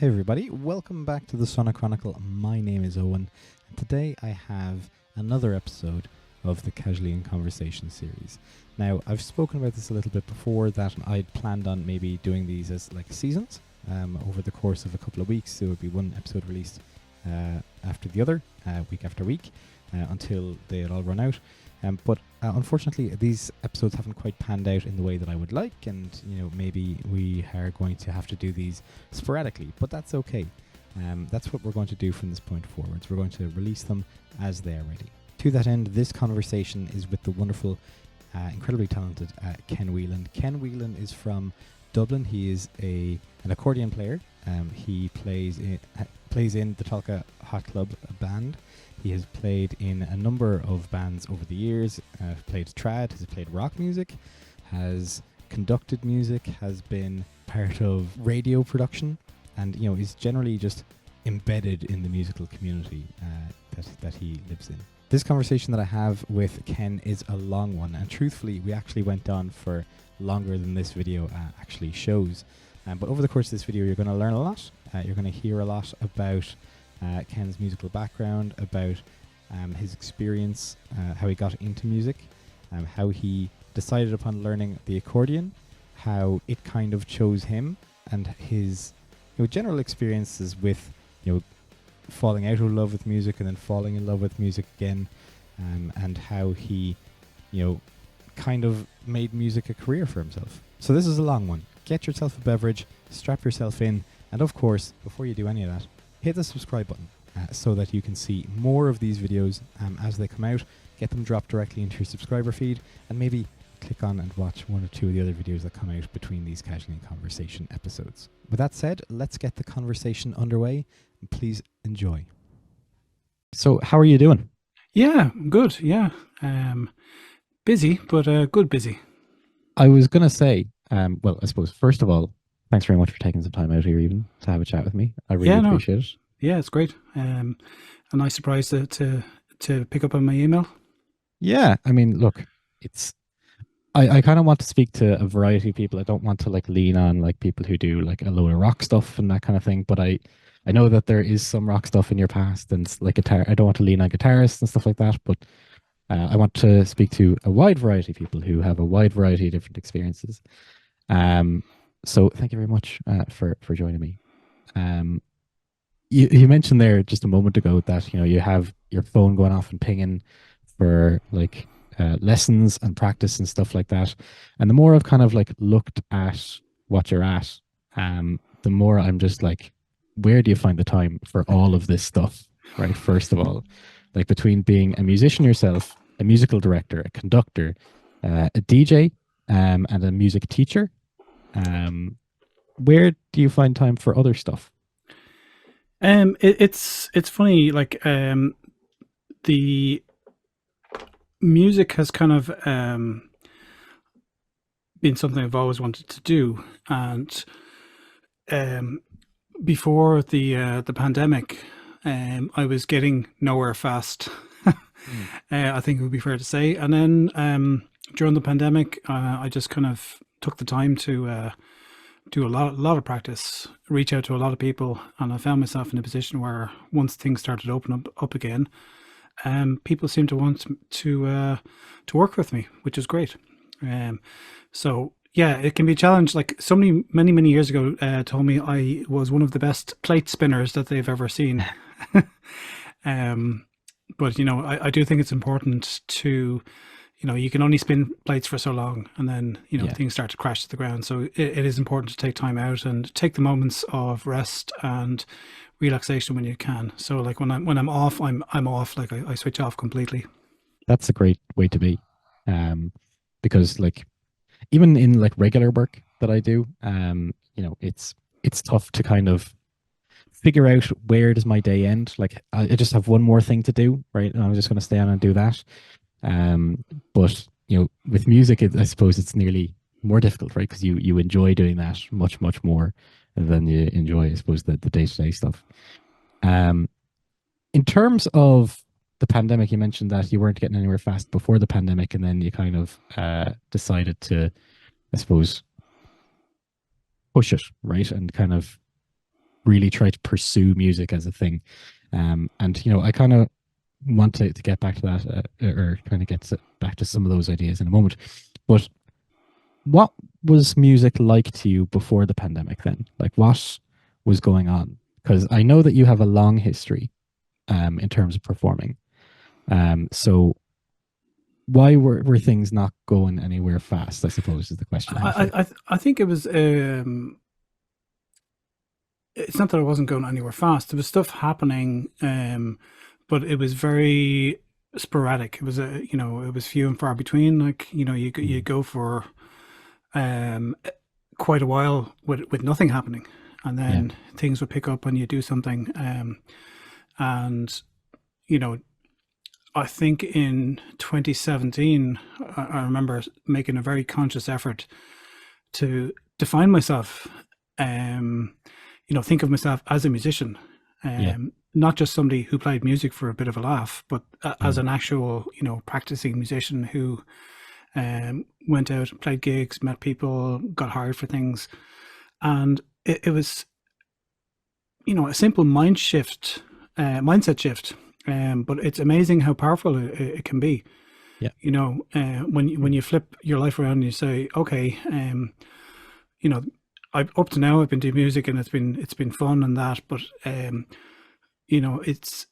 Hey everybody, welcome back to the Sonic Chronicle. My name is Owen, and today I have another episode of the Casually in Conversation series. Now, I've spoken about this a little bit before, that I'd planned on maybe doing these as like seasons over the course of a couple of weeks. There would be one episode released after the other, week after week, until they'd all run out. But unfortunately, these episodes haven't quite panned out in the way that I would like, and maybe we are going to have to do these sporadically, but that's okay. That's what we're going to do from this point forwards. We're going to release them as they are ready. To that end, this conversation is with the wonderful, incredibly talented Ken Whelan. Ken Whelan is from Dublin. He is an accordion player. He plays in the Tolka Hot Club band. He has played in a number of bands over the years, played trad, has played rock music, has conducted music, has been part of radio production, and is generally just embedded in the musical community that he lives in. This conversation that I have with Ken is a long one, and truthfully we actually went on for longer than this video actually shows. But over the course of this video you're going to learn a lot. You're going to hear a lot about Ken's musical background, about his experience, how he got into music, how he decided upon learning the accordion, how it kind of chose him, and his general experiences with falling out of love with music and then falling in love with music again, and how he kind of made music a career for himself. So this is a long one. Get yourself a beverage, strap yourself in, and of course, before you do any of that, hit the subscribe button so that you can see more of these videos as they come out. Get them dropped directly into your subscriber feed, and maybe click on and watch one or two of the other videos that come out between these Casually in Conversation episodes. With that said, let's get the conversation underway, and please enjoy. So, how are you doing? Yeah, good. Yeah, busy, but good busy. I was going to say, well, I suppose, first of all, thanks very much for taking some time out here even to have a chat with me. I really appreciate it. Yeah, it's great. A nice surprise to pick up on my email. Yeah, I mean, look, I kind of want to speak to a variety of people. I don't want to lean on people who do a load of rock stuff and that kind of thing, but I know that there is some rock stuff in your past, and guitar. I don't want to lean on guitarists and stuff like that, but I want to speak to a wide variety of people who have a wide variety of different experiences. So thank you very much for joining me. You mentioned there just a moment ago that you have your phone going off and pinging for lessons and practice and stuff like that. And the more I've kind of looked at what you're at, the more I'm just where do you find the time for all of this stuff? Right, first of all, between being a musician yourself, a musical director, a conductor, a DJ, and a music teacher. Where do you find time for other stuff? It's funny, the music has kind of been something I've always wanted to do, and before the pandemic, I was getting nowhere fast. I think it would be fair to say. And then during the pandemic, I just kind of took the time to do a lot of practice, reach out to a lot of people, and I found myself in a position where once things started opening up again, people seemed to want to work with me, which is great. So yeah, it can be a challenge. Somebody many years ago told me I was one of the best plate spinners that they've ever seen. But I do think it's important to, you can only spin plates for so long, and then things start to crash to the ground. So it is important to take time out and take the moments of rest and relaxation when you can. So when I'm off, I'm off. I switch off completely. That's a great way to be, because even in regular work that I do, it's tough to kind of figure out where does my day end. I just have one more thing to do, right? And I'm just going to stay on and do that. But with music, I suppose it's nearly more difficult, right? Because you enjoy doing that much more than you enjoy, I suppose, the day-to-day stuff. In terms of the pandemic, you mentioned that you weren't getting anywhere fast before the pandemic, and then you kind of decided to, I suppose, push it, right? And kind of really try to pursue music as a thing. And I kind of want to get back to that, or kind of back to some of those ideas in a moment. But what was music like to you before the pandemic then? Like, what was going on? Because I know that you have a long history in terms of performing. So why were things not going anywhere fast, I suppose, is the question. I think it was, it's not that it wasn't going anywhere fast. There was stuff happening, but it was very sporadic. It was it was few and far between. Like, you go for quite a while with nothing happening, and then things would pick up when you do something. And I think in 2017, I remember making a very conscious effort to define myself. Think of myself as a musician, not just somebody who played music for a bit of a laugh, but as an actual, practicing musician who went out, played gigs, met people, got hired for things. And it was, a simple mindset shift. But it's amazing how powerful it can be. Yeah. When you flip your life around and you say, okay, up to now I've been doing music and it's been fun and that, but it's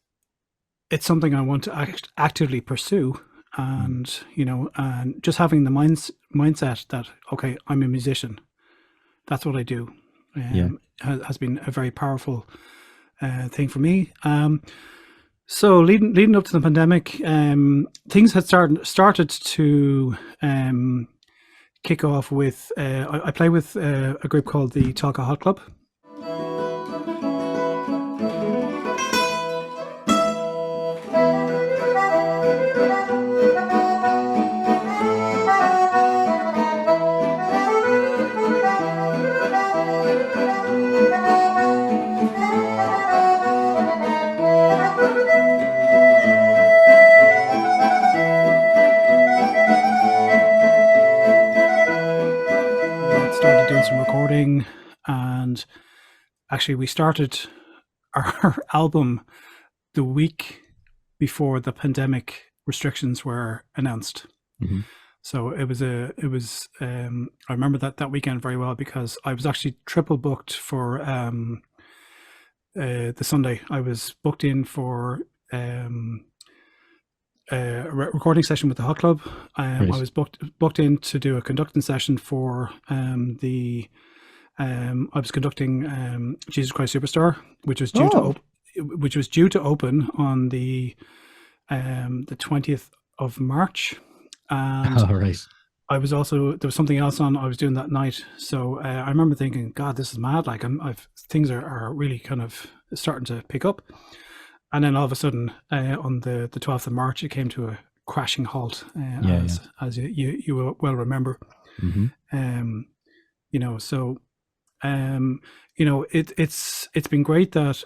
something I want to actively pursue, and and just having the mindset that, okay, I'm a musician, that's what I do, has been a very powerful thing for me. So leading up to the pandemic, things had started to kick off with, I play with a group called the Tolka Hot Club. Started doing some recording, and actually we started our album the week before the pandemic restrictions were announced. Mm-hmm. So it was I remember that weekend very well, because I was actually triple booked for the Sunday. I was booked in for a recording session with the Hot Club. I was booked in to do a conducting session for I was conducting Jesus Christ Superstar, which was due to open on the 20th of March. And I was also, there was something else on I was doing that night. So I remember thinking, God, this is mad. Like, things are really kind of starting to pick up. And then all of a sudden, on the 12th of March, it came to a crashing halt, as you well remember. Mm-hmm. So it's been great that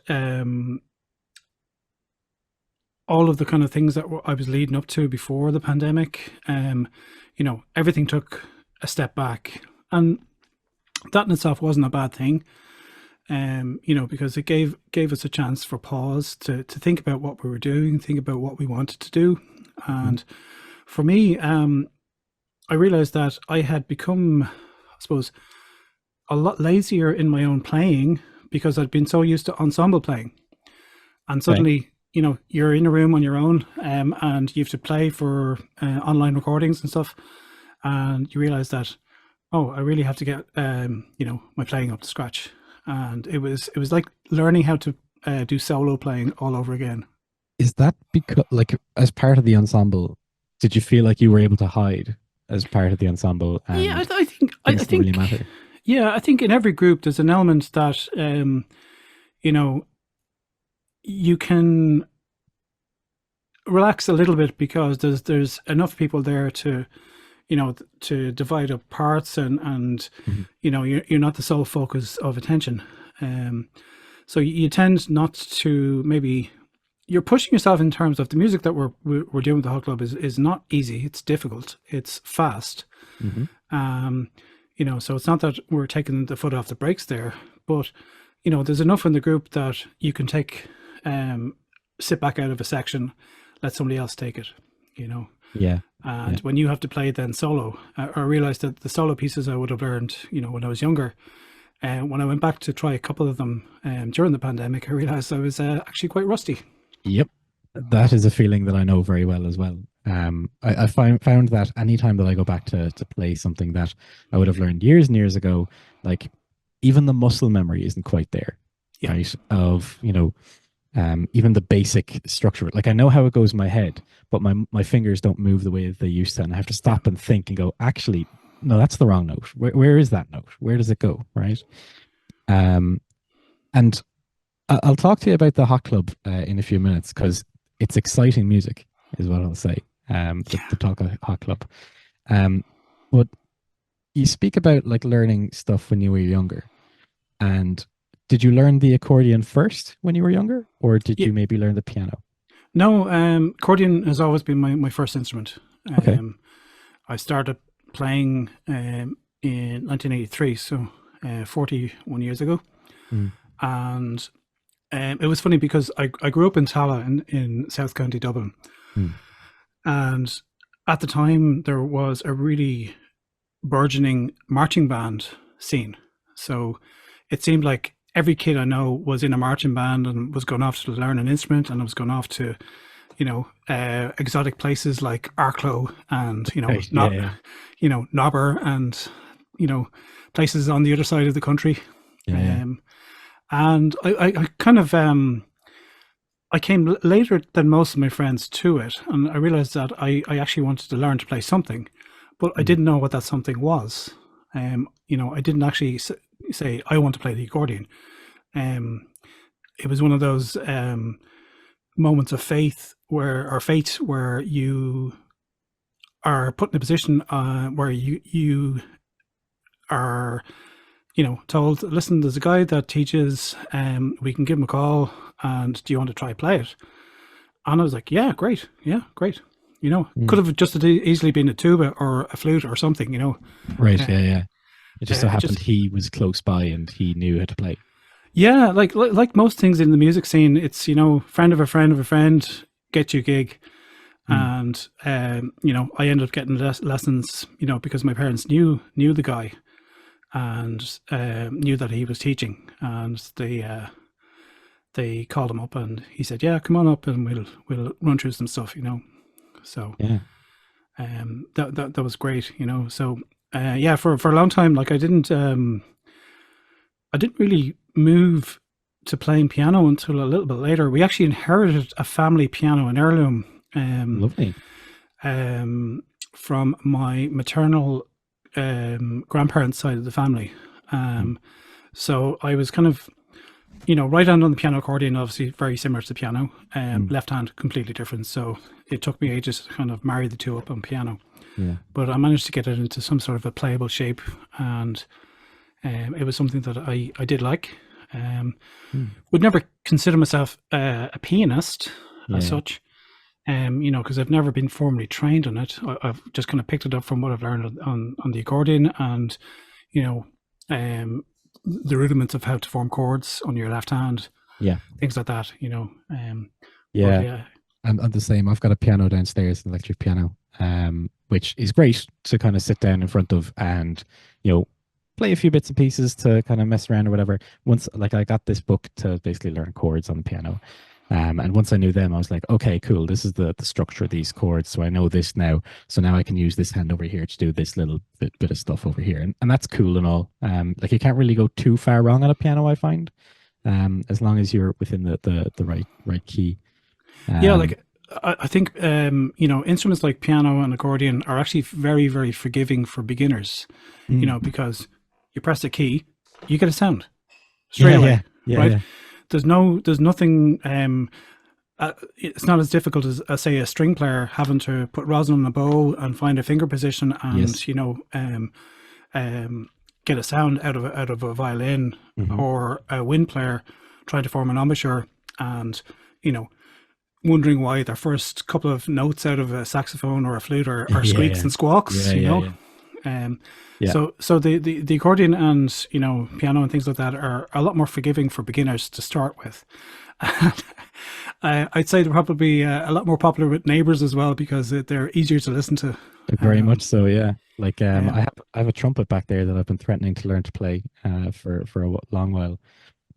all of the kind of things that I was leading up to before the pandemic, everything took a step back, and that in itself wasn't a bad thing. Because it gave us a chance for pause to think about what we were doing, think about what we wanted to do. And for me, I realized that I had become, I suppose, a lot lazier in my own playing, because I'd been so used to ensemble playing. And suddenly, you're in a room on your own, and you have to play for online recordings and stuff. And you realize that, oh, I really have to get, my playing up to scratch. And it was like learning how to do solo playing all over again. Is that because, like, as part of the ensemble, did you feel like you were able to hide as part of the ensemble? And I think really matter? Yeah, I think in every group there's an element that you can relax a little bit, because there's enough people there to to divide up parts, and you're not the sole focus of attention. So you tend not to, maybe you're pushing yourself in terms of the music that we're doing with the Hot Club is not easy. It's difficult. It's fast. So it's not that we're taking the foot off the brakes there, but there's enough in the group that you can take, sit back out of a section, let somebody else take it, Yeah. And when you have to play then solo, I realized that the solo pieces I would have learned, when I was younger, when I went back to try a couple of them during the pandemic, I realized I was actually quite rusty. Yep. That is a feeling that I know very well as well. I found that anytime that I go back to play something that I would have learned years and years ago, like even the muscle memory isn't quite there, right? Of, even the basic structure. Like I know how it goes in my head, but my fingers don't move the way that they used to. And I have to stop and think and go, actually, no, that's the wrong note. Where is that note? Where does it go? Right. And I'll talk to you about the Hot Club in a few minutes because it's exciting music, is what I'll say. The Tolka Hot Club. But you speak about like learning stuff when you were younger, and did you learn the accordion first when you were younger, or did you maybe learn the piano? No, accordion has always been my first instrument. Okay. I started playing in 1983, so 41 years ago. And it was funny because I grew up in Tala in South County Dublin. And at the time, there was a really burgeoning marching band scene. So it seemed like every kid I know was in a marching band and was going off to learn an instrument, and I was going off to, exotic places like Arklow and, Nobber and, places on the other side of the country. And I kind of, I came later than most of my friends to it, and I realized that I actually wanted to learn to play something, but I didn't know what that something was. I didn't actually say I want to play the accordion. It was one of those moments of fate where you are put in a position where you are, told, listen, there's a guy that teaches, we can give him a call, and do you want to try play it? And I was like, yeah, great. Could have just easily been a tuba or a flute or something, Right, It just so happened he was close by and he knew how to play. Yeah, like most things in the music scene, it's, friend of a friend of a friend, get you a gig. And, I ended up getting lessons, because my parents knew the guy and knew that he was teaching. And they called him up and he said, yeah, come on up and we'll run through some stuff, So that was great, So for a long time, like I didn't really move to playing piano until a little bit later. We actually inherited a family piano, an heirloom. Lovely. From my maternal grandparents' side of the family. So I was kind of, right hand on the piano, accordion, obviously very similar to the piano. Left hand, completely different. So it took me ages to kind of marry the two up on piano. Yeah. But I managed to get it into some sort of a playable shape, and it was something that I did like. Would never consider myself a pianist as such, because I've never been formally trained on it. I've just kind of picked it up from what I've learned on the accordion, and the rudiments of how to form chords on your left hand, things like that. I'm the same. I've got a piano downstairs, an electric piano, which is great to kind of sit down in front of and play a few bits and pieces to kind of mess around or whatever. Once, like, I got this book to basically learn chords on the piano. And once I knew them, I was like, okay, cool. This is the structure of these chords. So I know this now. So now I can use this hand over here to do this little bit of stuff over here. And that's cool and all. Like you can't really go too far wrong on a piano, I find, as long as you're within the right key. Like I think, instruments like piano and accordion are actually very, very forgiving for beginners, because you press a key, you get a sound straight away, right? Yeah. There's nothing, it's not as difficult as say a string player having to put rosin on a bow and find a finger position and, get a sound out of a violin, or a wind player trying to form an embouchure and, wondering why their first couple of notes out of a saxophone or a flute are squeaks and squawks, Yeah. So the accordion and piano and things like that are a lot more forgiving for beginners to start with. I'd say they're probably a lot more popular with neighbors as well because they're easier to listen to. Very much so, yeah. Like Um, I have a trumpet back there that I've been threatening to learn to play for a long while.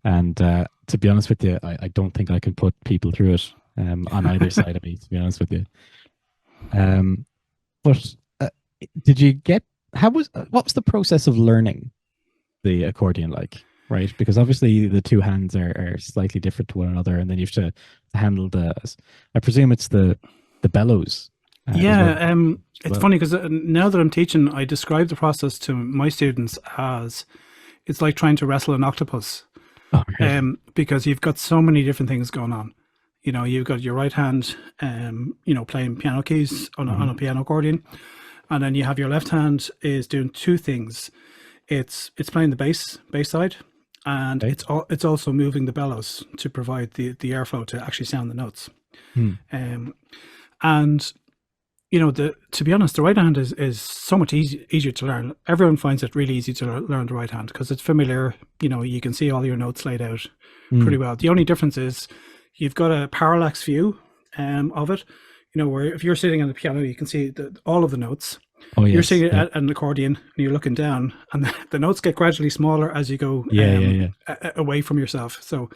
And to be honest with you, I don't think I can put people through it on either side of me, to be honest with you. Um, but did you get what was the process of learning the accordion like? Right, because obviously the two hands are slightly different to one another, and then you have to handle I presume it's the bellows as yeah, well. As it's well. funny because now that I'm teaching, I describe the process to my students as it's like trying to wrestle an octopus, Oh, really? because you've got so many different things going on. You've got your right hand, playing piano keys on a Hmm. piano accordion, and then you have your left hand is doing two things. It's playing the bass side, and Okay. it's also moving the bellows to provide the airflow to actually sound the notes. Hmm. Um, and to be honest, the right hand is so much easier to learn. Everyone finds it really easy to learn the right hand because it's familiar. You can see all your notes laid out Hmm. pretty well. The only difference is you've got a parallax view of it. Where if you're sitting on the piano, you can see all of the notes. Oh, You're yes. sitting Yeah. at an accordion and you're looking down, and the notes get gradually smaller as you go Yeah. Yeah. Yeah. away from yourself. So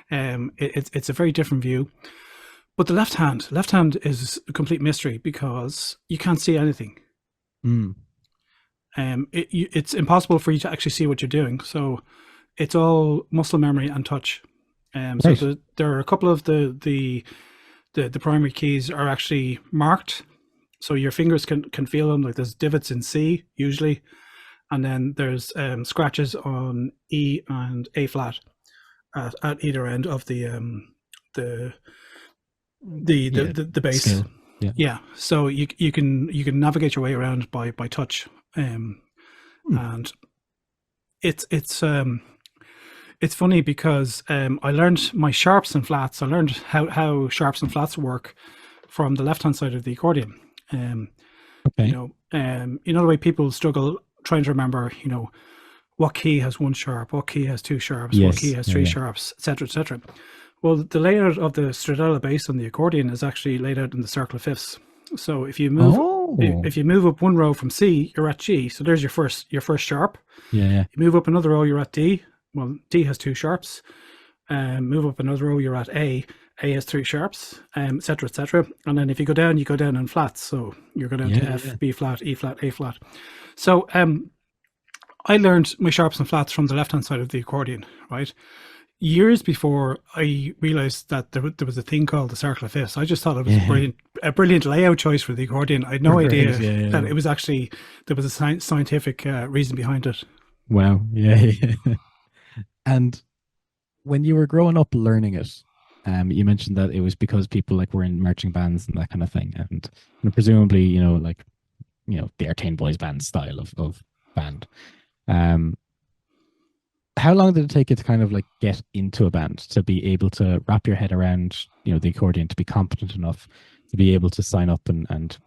it's a very different view. But the left hand is a complete mystery because you can't see anything. Hmm. It's impossible for you to actually see what you're doing. So it's all muscle memory and touch. So Right. there are a couple of the primary keys are actually marked, so your fingers can feel them. Like there's divots in C usually, and then there's scratches on E and A flat at either end of the Yeah. the bass. Scale. Yeah. Yeah, so you can navigate your way around by touch, Hmm. and it's funny because I learned my sharps and flats. I learned how sharps and flats work from the left hand side of the accordion. Um, Okay. the way people struggle trying to remember, what key has one sharp, what key has two sharps, what key Yes. has Yeah. three Yeah. sharps, etc., etc. Well, the layout of the stradella bass on the accordion is actually laid out in the circle of fifths. So Oh. if you move up one row from C, you're at G. So there's your first sharp. Yeah. Yeah. You move up another row, you're at D. Well, D has two sharps. Move up another row, you're at A. A has three sharps, etc., etc. And then if you go down in flats. So you go down to Yeah. F, Yeah. B flat, E flat, A flat. So I learned my sharps and flats from the left hand side of the accordion, right? Years before I realized that there was a thing called the circle of fifths. I just thought it was Yeah. a brilliant layout choice for the accordion. I had no Right. idea Yeah. that Yeah. it was actually there was a scientific reason behind it. Wow. Yeah. Yeah. And when you were growing up learning it, you mentioned that it was because people like were in marching bands and that kind of thing, and presumably, like the Artane Boys band style of band. Um, how long did it take you to kind of like get into a band to be able to wrap your head around, the accordion, to be competent enough to be able to sign up and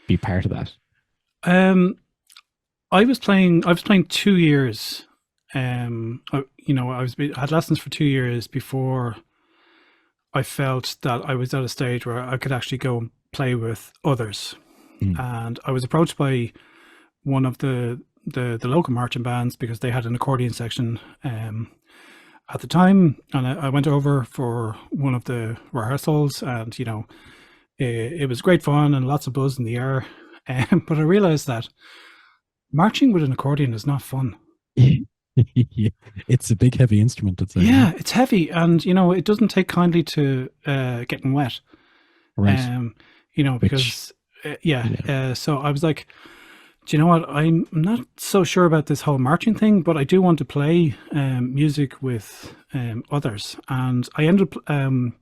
be part of that? Um, I was playing 2 years. I had lessons for 2 years before I felt that I was at a stage where I could actually go and play with others. Mm. And I was approached by one of the local marching bands because they had an accordion section at the time, and I went over for one of the rehearsals, and it was great fun and lots of buzz in the air. But I realized that marching with an accordion is not fun. Yeah. It's a big, heavy instrument, I'd say. Yeah, it's heavy, and it doesn't take kindly to getting wet. Right. Which, Because yeah. yeah. So I was like, do you know what? I'm not so sure about this whole marching thing, but I do want to play music with others, and I ended up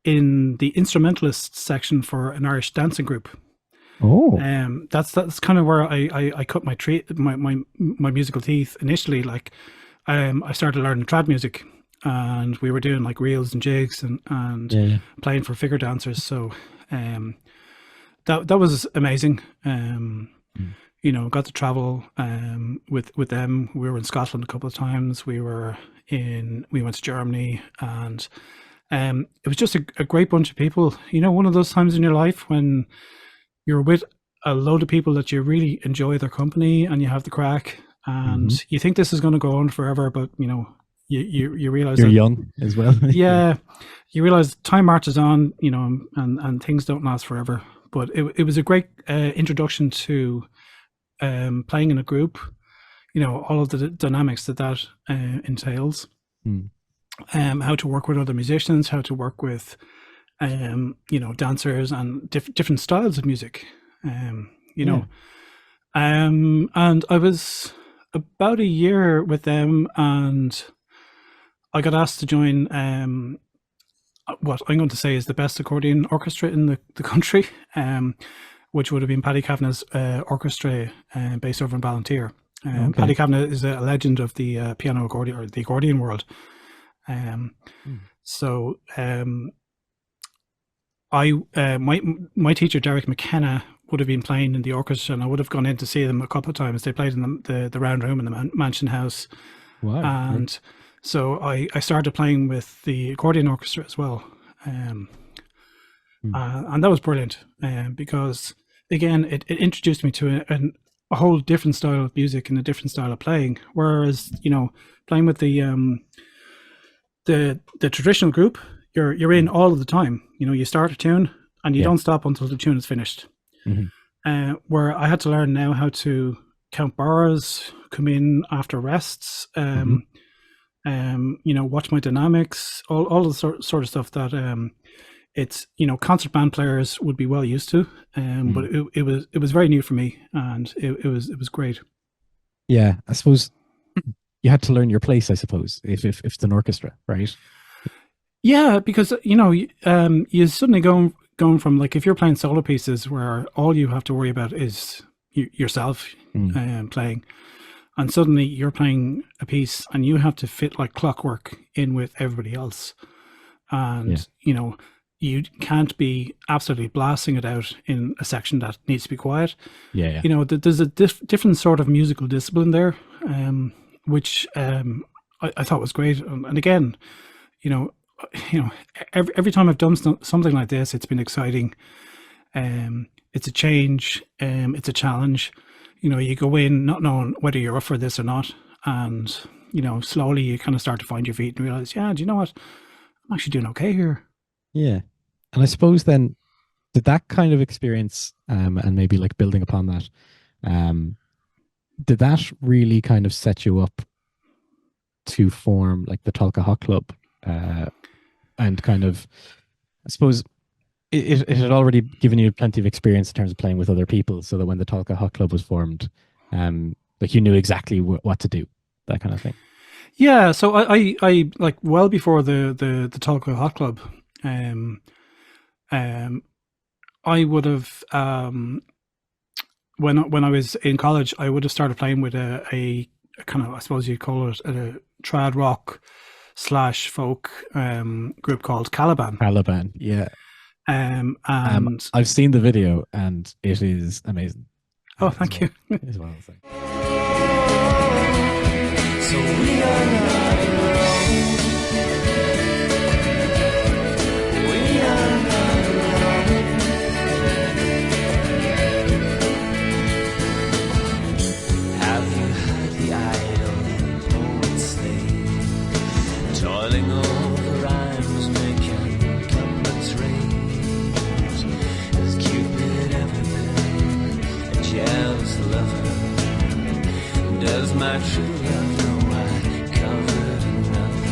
in the instrumentalist section for an Irish dancing group. Oh, That's kind of where I cut my musical teeth initially. Like, I started learning trad music, and we were doing like reels and jigs and yeah. playing for figure dancers. So that was amazing. Mm. got to travel with them. We were in Scotland a couple of times. We went to Germany, and it was just a great bunch of people. One of those times in your life when you're with a load of people that you really enjoy their company and you have the crack, and you think this is going to go on forever, but you realize you're that, young as well. yeah, you realize time marches on, and things don't last forever. But it was a great introduction to playing in a group, all of the dynamics that entails, how to work with other musicians, how to work with dancers and different styles of music, and I was about a year with them, and I got asked to join what I'm going to say is the best accordion orchestra in the country, which would have been Paddy Kavanagh's orchestra based over in Ballantyre. Paddy Kavanagh is a legend of the piano accordion, or the accordion world. So my teacher Derek McKenna would have been playing in the orchestra, and I would have gone in to see them a couple of times. They played in the Round Room in the Mansion House. Wow! And so I started playing with the accordion orchestra as well, and that was brilliant because again it introduced me to a whole different style of music and a different style of playing. Whereas playing with the traditional group, you're in all of the time. You start a tune and you don't stop until the tune is finished. Where I had to learn now how to count bars, come in after rests, watch my dynamics, all the sort of stuff that it's concert band players would be well used to, but it was very new for me, and it was great. Yeah, I suppose you had to learn your place, I suppose, if it's an orchestra, right? Yeah, because you suddenly going from, like, if you're playing solo pieces where all you have to worry about is yourself playing, and suddenly you're playing a piece and you have to fit like clockwork in with everybody else, and you can't be absolutely blasting it out in a section that needs to be quiet. There's a different sort of musical discipline there, which I thought was great. And again, every time I've done something like this, it's been exciting. It's a change. It's a challenge. You go in not knowing whether you're up for this or not, and slowly you kind of start to find your feet and realize, do you know what, I'm actually doing okay here. Yeah. And I suppose then, did that kind of experience, and maybe like building upon that, did that really kind of set you up to form like the Tolka Hot Club, and kind of, I suppose it had already given you plenty of experience in terms of playing with other people, so that when the Tolka Hot Club was formed, like you knew exactly what to do, that kind of thing. Yeah, so I like, well before the Tolka Hot Club, I would have when I was in college, I would have started playing with a kind of, I suppose you'd call it a trad rock / folk group called Caliban. Caliban, yeah. And I've seen the video and it is amazing. Oh, thank you. As well, so we are not alone. We are not alone. Have you heard the idle poets slave, toiling over rhymes, making couplets range? Has Cupid ever been a jealous lover? Does my true love know I covered another?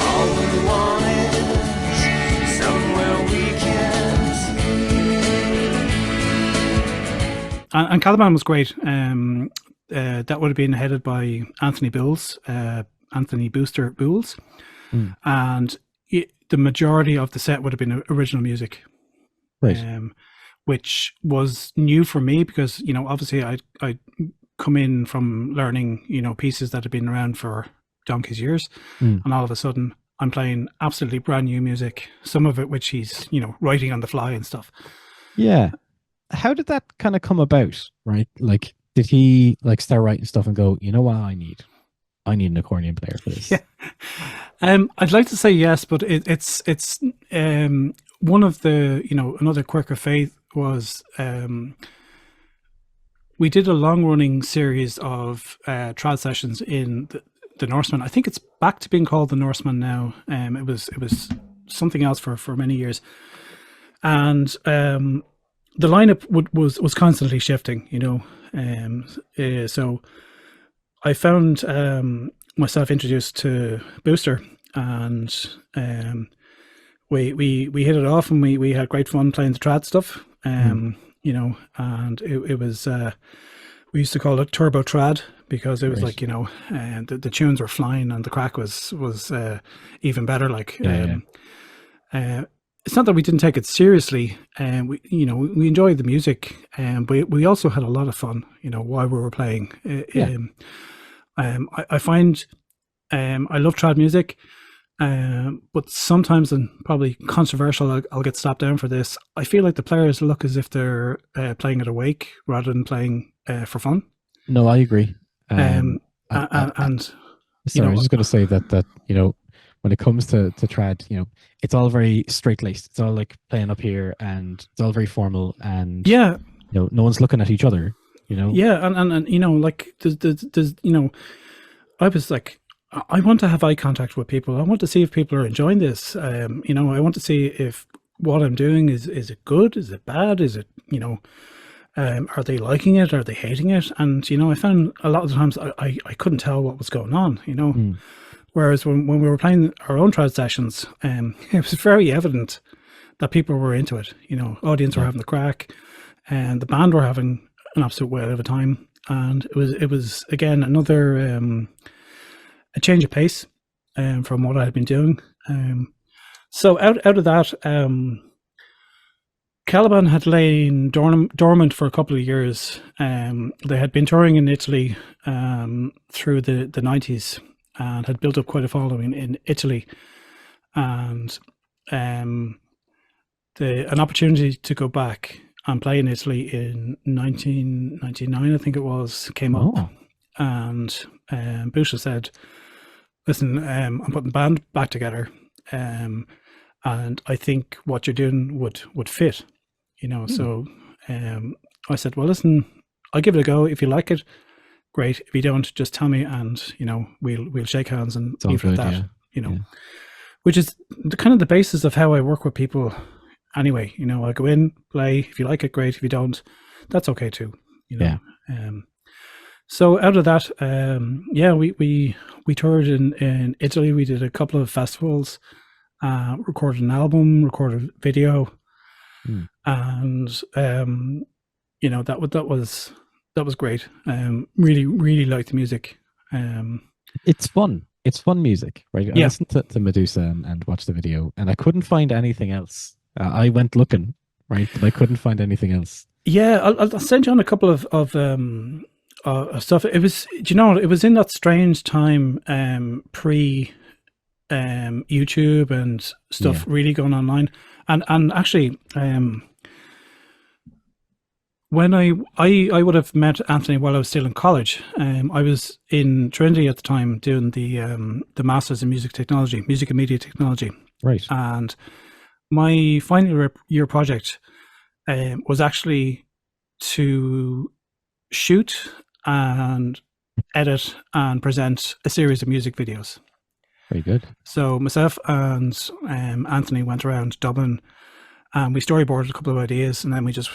All we want is somewhere we can see. And Caliban was great. That would have been headed by Anthony Bools, Anthony Booster Bools, and the majority of the set would have been original music, right. Which was new for me because obviously I come in from learning pieces that have been around for donkey's years, and all of a sudden I'm playing absolutely brand new music, some of it which he's writing on the fly and stuff. Yeah. how did that kind of come about, right? Like, did he like start writing stuff and go, you know what, I need an accordion player for Yeah. this? I'd like to say yes, but it's one of the, another quirk of faith was we did a long running series of trad sessions in the Norseman. I think it's back to being called the Norseman now. It was something else for many years, and the lineup was constantly shifting. So I found myself introduced to Booster, and we hit it off, and we had great fun playing the trad stuff. And it was we used to call it turbo trad because it was Right. like the tunes were flying and the crack was even better. Like it's not that we didn't take it seriously, and we enjoyed the music, but we also had a lot of fun. While we were playing. I find I love trad music, but sometimes, and probably controversial, I'll get slapped down for this. I feel like the players look as if they're playing it awake rather than playing for fun. No, I agree. And Sorry, I was just going to say that when it comes to trad, it's all very straight laced. It's all like playing up here, and it's all very formal, and yeah, no one's looking at each other. Yeah, and like there's I was like, I want to have eye contact with people. I want to see if people are enjoying this. I want to see if what I'm doing is it good? Is it bad? Is it are they liking it? Are they hating it? And I found a lot of the times I couldn't tell what was going on. Whereas when we were playing our own trad sessions, it was very evident that people were into it. Audience were having the crack, and the band were having an absolute whale of a time. And it was again another a change of pace from what I had been doing. So out of that, Caliban had lain dormant for a couple of years. They had been touring in Italy through the 90s and had built up quite a following in Italy. And an opportunity to go back and play in Italy in 1999, I think it was, came up. Oh. And Busha said, listen, I'm putting the band back together, and I think what you're doing would fit, So I said, well, listen, I'll give it a go. If you like it, great. If you don't, just tell me, and we'll shake hands and leave it at that. Which is the basis of how I work with people. Anyway, I go in, play. If you like it, great. If you don't, that's okay too. So out of that, we toured in Italy. We did a couple of festivals, recorded an album, recorded video, and that was great. Really liked the music. It's fun. It's fun music, right? I listened to Medusa and watched the video, and I couldn't find anything else. I went looking, right, but I couldn't find anything else. Yeah, I'll send you on a couple of stuff. It was, it was in that strange time, pre YouTube and stuff really going online, and actually, when I would have met Anthony while I was still in college. I was in Trinity at the time doing the Masters in Music Technology, Music and Media Technology, right, and my final year project was actually to shoot and edit and present a series of music videos. Very good. So myself and Anthony went around Dublin, and we storyboarded a couple of ideas, and then we just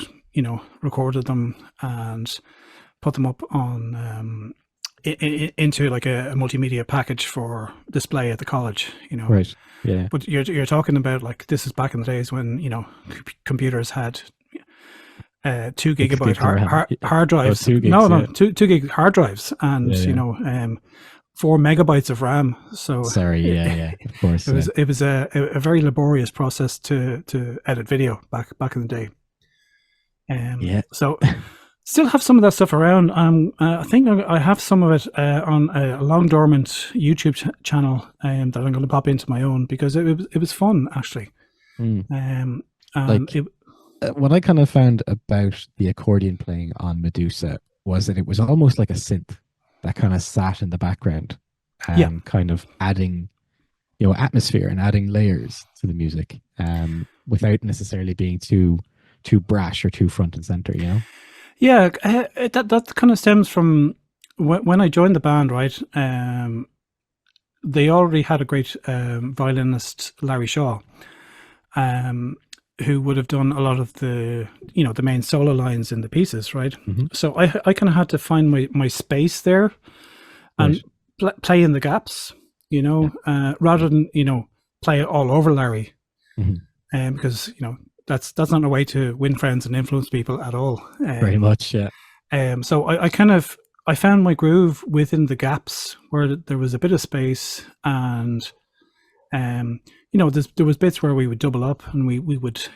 recorded them and put them up on into like a multimedia package for display at the college. Right. Yeah. But you're talking about, like, this is back in the days when computers had 2 gigabyte hard drives. 2 gigs, no, 2 gig hard drives, and 4 megabytes of RAM. So sorry, of course. It was a very laborious process to edit video back in the day. So still have some of that stuff around. I think I have some of it on a long dormant YouTube channel that I'm going to pop into my own, because it was fun, actually. what I kind of found about the accordion playing on Medusa was that it was almost like a synth that kind of sat in the background, Yeah. kind of adding, atmosphere and adding layers to the music, without necessarily being too brash or too front and center. Yeah, that kind of stems from when I joined the band, right? They already had a great violinist, Larry Shaw, um, who would have done a lot of the main solo lines in the pieces, right? Mm-hmm. So I kind of had to find my space there and play in the gaps, rather than play it all over Larry, because that's not a way to win friends and influence people at all. Very much, yeah. So I found my groove within the gaps where there was a bit of space, and there was bits where we would double up and we would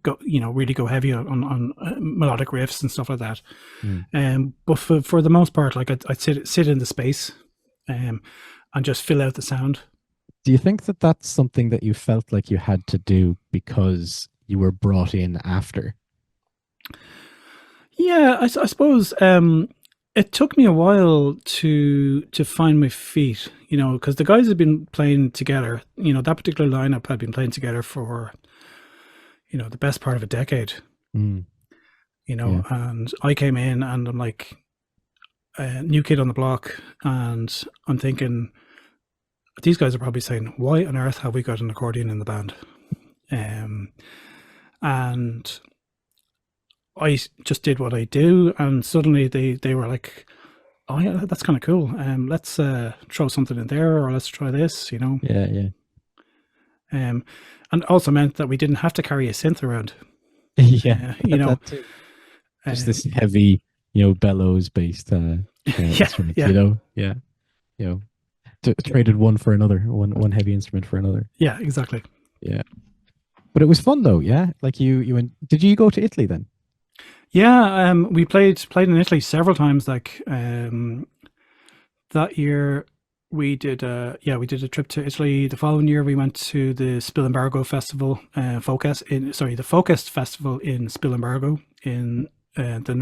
go really go heavy on melodic riffs and stuff like that. But for the most part, like I'd sit in the space, and just fill out the sound. Do you think that that's something that you felt like you had to do because you were brought in after? Yeah, I suppose it took me a while to find my feet, because the guys had been playing together. That particular lineup had been playing together for, the best part of a decade. Yeah. And I came in and I'm like a new kid on the block, and I'm thinking these guys are probably saying, "Why on earth have we got an accordion in the band?" And I just did what I do, and suddenly they were like, "Oh yeah, that's kind of cool. Let's throw something in there, or let's try this." Yeah. And also meant that we didn't have to carry a synth around. Yeah, that too. Just this heavy, bellows based instrument. Yeah. Traded one for another, one heavy instrument for another. Yeah, exactly. Yeah, but it was fun though. Yeah, like you went. Did you go to Italy then? Yeah, we played in Italy several times. Like that year, we did a trip to Italy. The following year, we went to the Spilimbergo Festival, the Focus Festival in Spilimbergo in the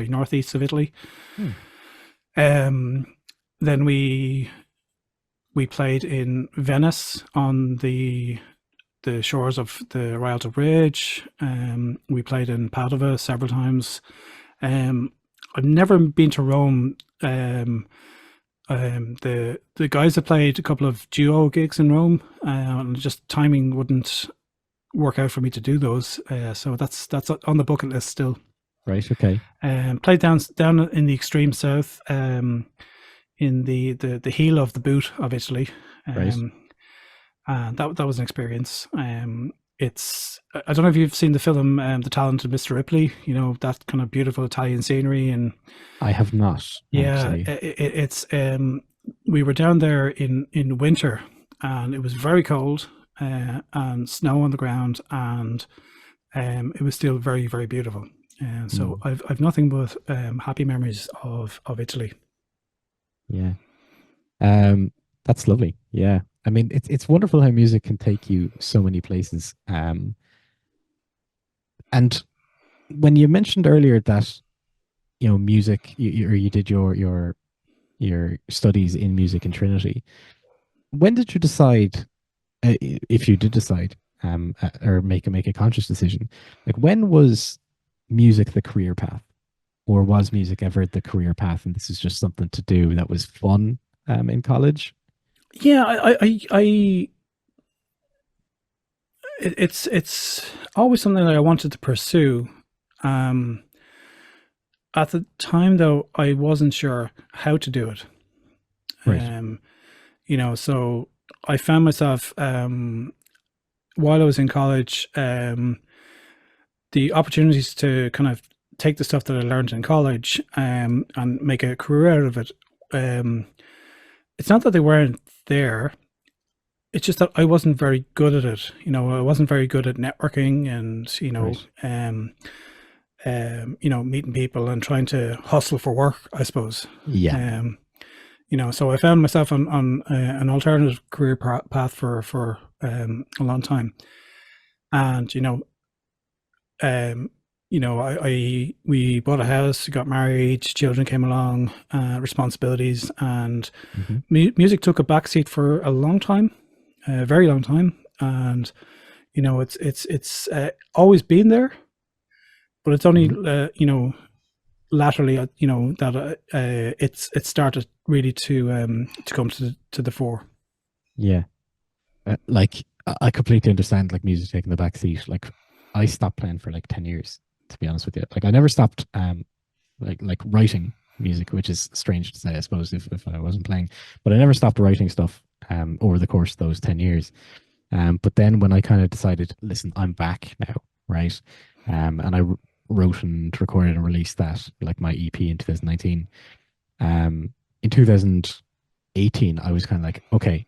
northeast of Italy. Then we played in Venice on the shores of the Rialto Bridge. We played in Padova several times. I've never been to Rome. The guys have played a couple of duo gigs in Rome, and just timing wouldn't work out for me to do those. So that's on the bucket list still. Right. Okay. Played down in the extreme south, in the heel of the boot of Italy. Right. And that was an experience. It's, I don't know if you've seen the film The Talented Mr. Ripley, that kind of beautiful Italian scenery. And I have not. yeah, it's we were down there in winter, and it was very cold, and snow on the ground, and it was still very, very beautiful. And so I've nothing but happy memories of Italy. Yeah. That's lovely. Yeah. I mean, it's wonderful how music can take you so many places. And when you mentioned earlier that, music, you did your studies in music in Trinity, when did you decide, if you did decide, or make a conscious decision, like when was music the career path, or was music ever the career path, and this is just something to do that was fun in college? Yeah, it's always something that I wanted to pursue. At the time, though, I wasn't sure how to do it. Right. So I found myself, while I was in college, the opportunities to kind of take the stuff that I learned in college, and make a career out of it. It's not that they weren't there. It's just that I wasn't very good at it. I wasn't very good at networking and, Right. meeting people and trying to hustle for work, I suppose. Yeah. So I found myself on an alternative career path for a long time. And um, we bought a house, got married, children came along, responsibilities, and Hmm. music took a backseat for a long time, a very long time. And it's always been there, but it's only Hmm. laterally that it started really to come to the fore. Yeah. Like I completely understand like music taking the back seat. Like I stopped playing for like 10 years, to be honest with you. Like I never stopped like writing music, which is strange to say, I suppose, if I wasn't playing. But I never stopped writing stuff over the course of those 10 years. But then when I kind of decided, listen, I'm back now, right? And I wrote and recorded and released that, like my EP in 2019. In 2018, I was kind of like, okay,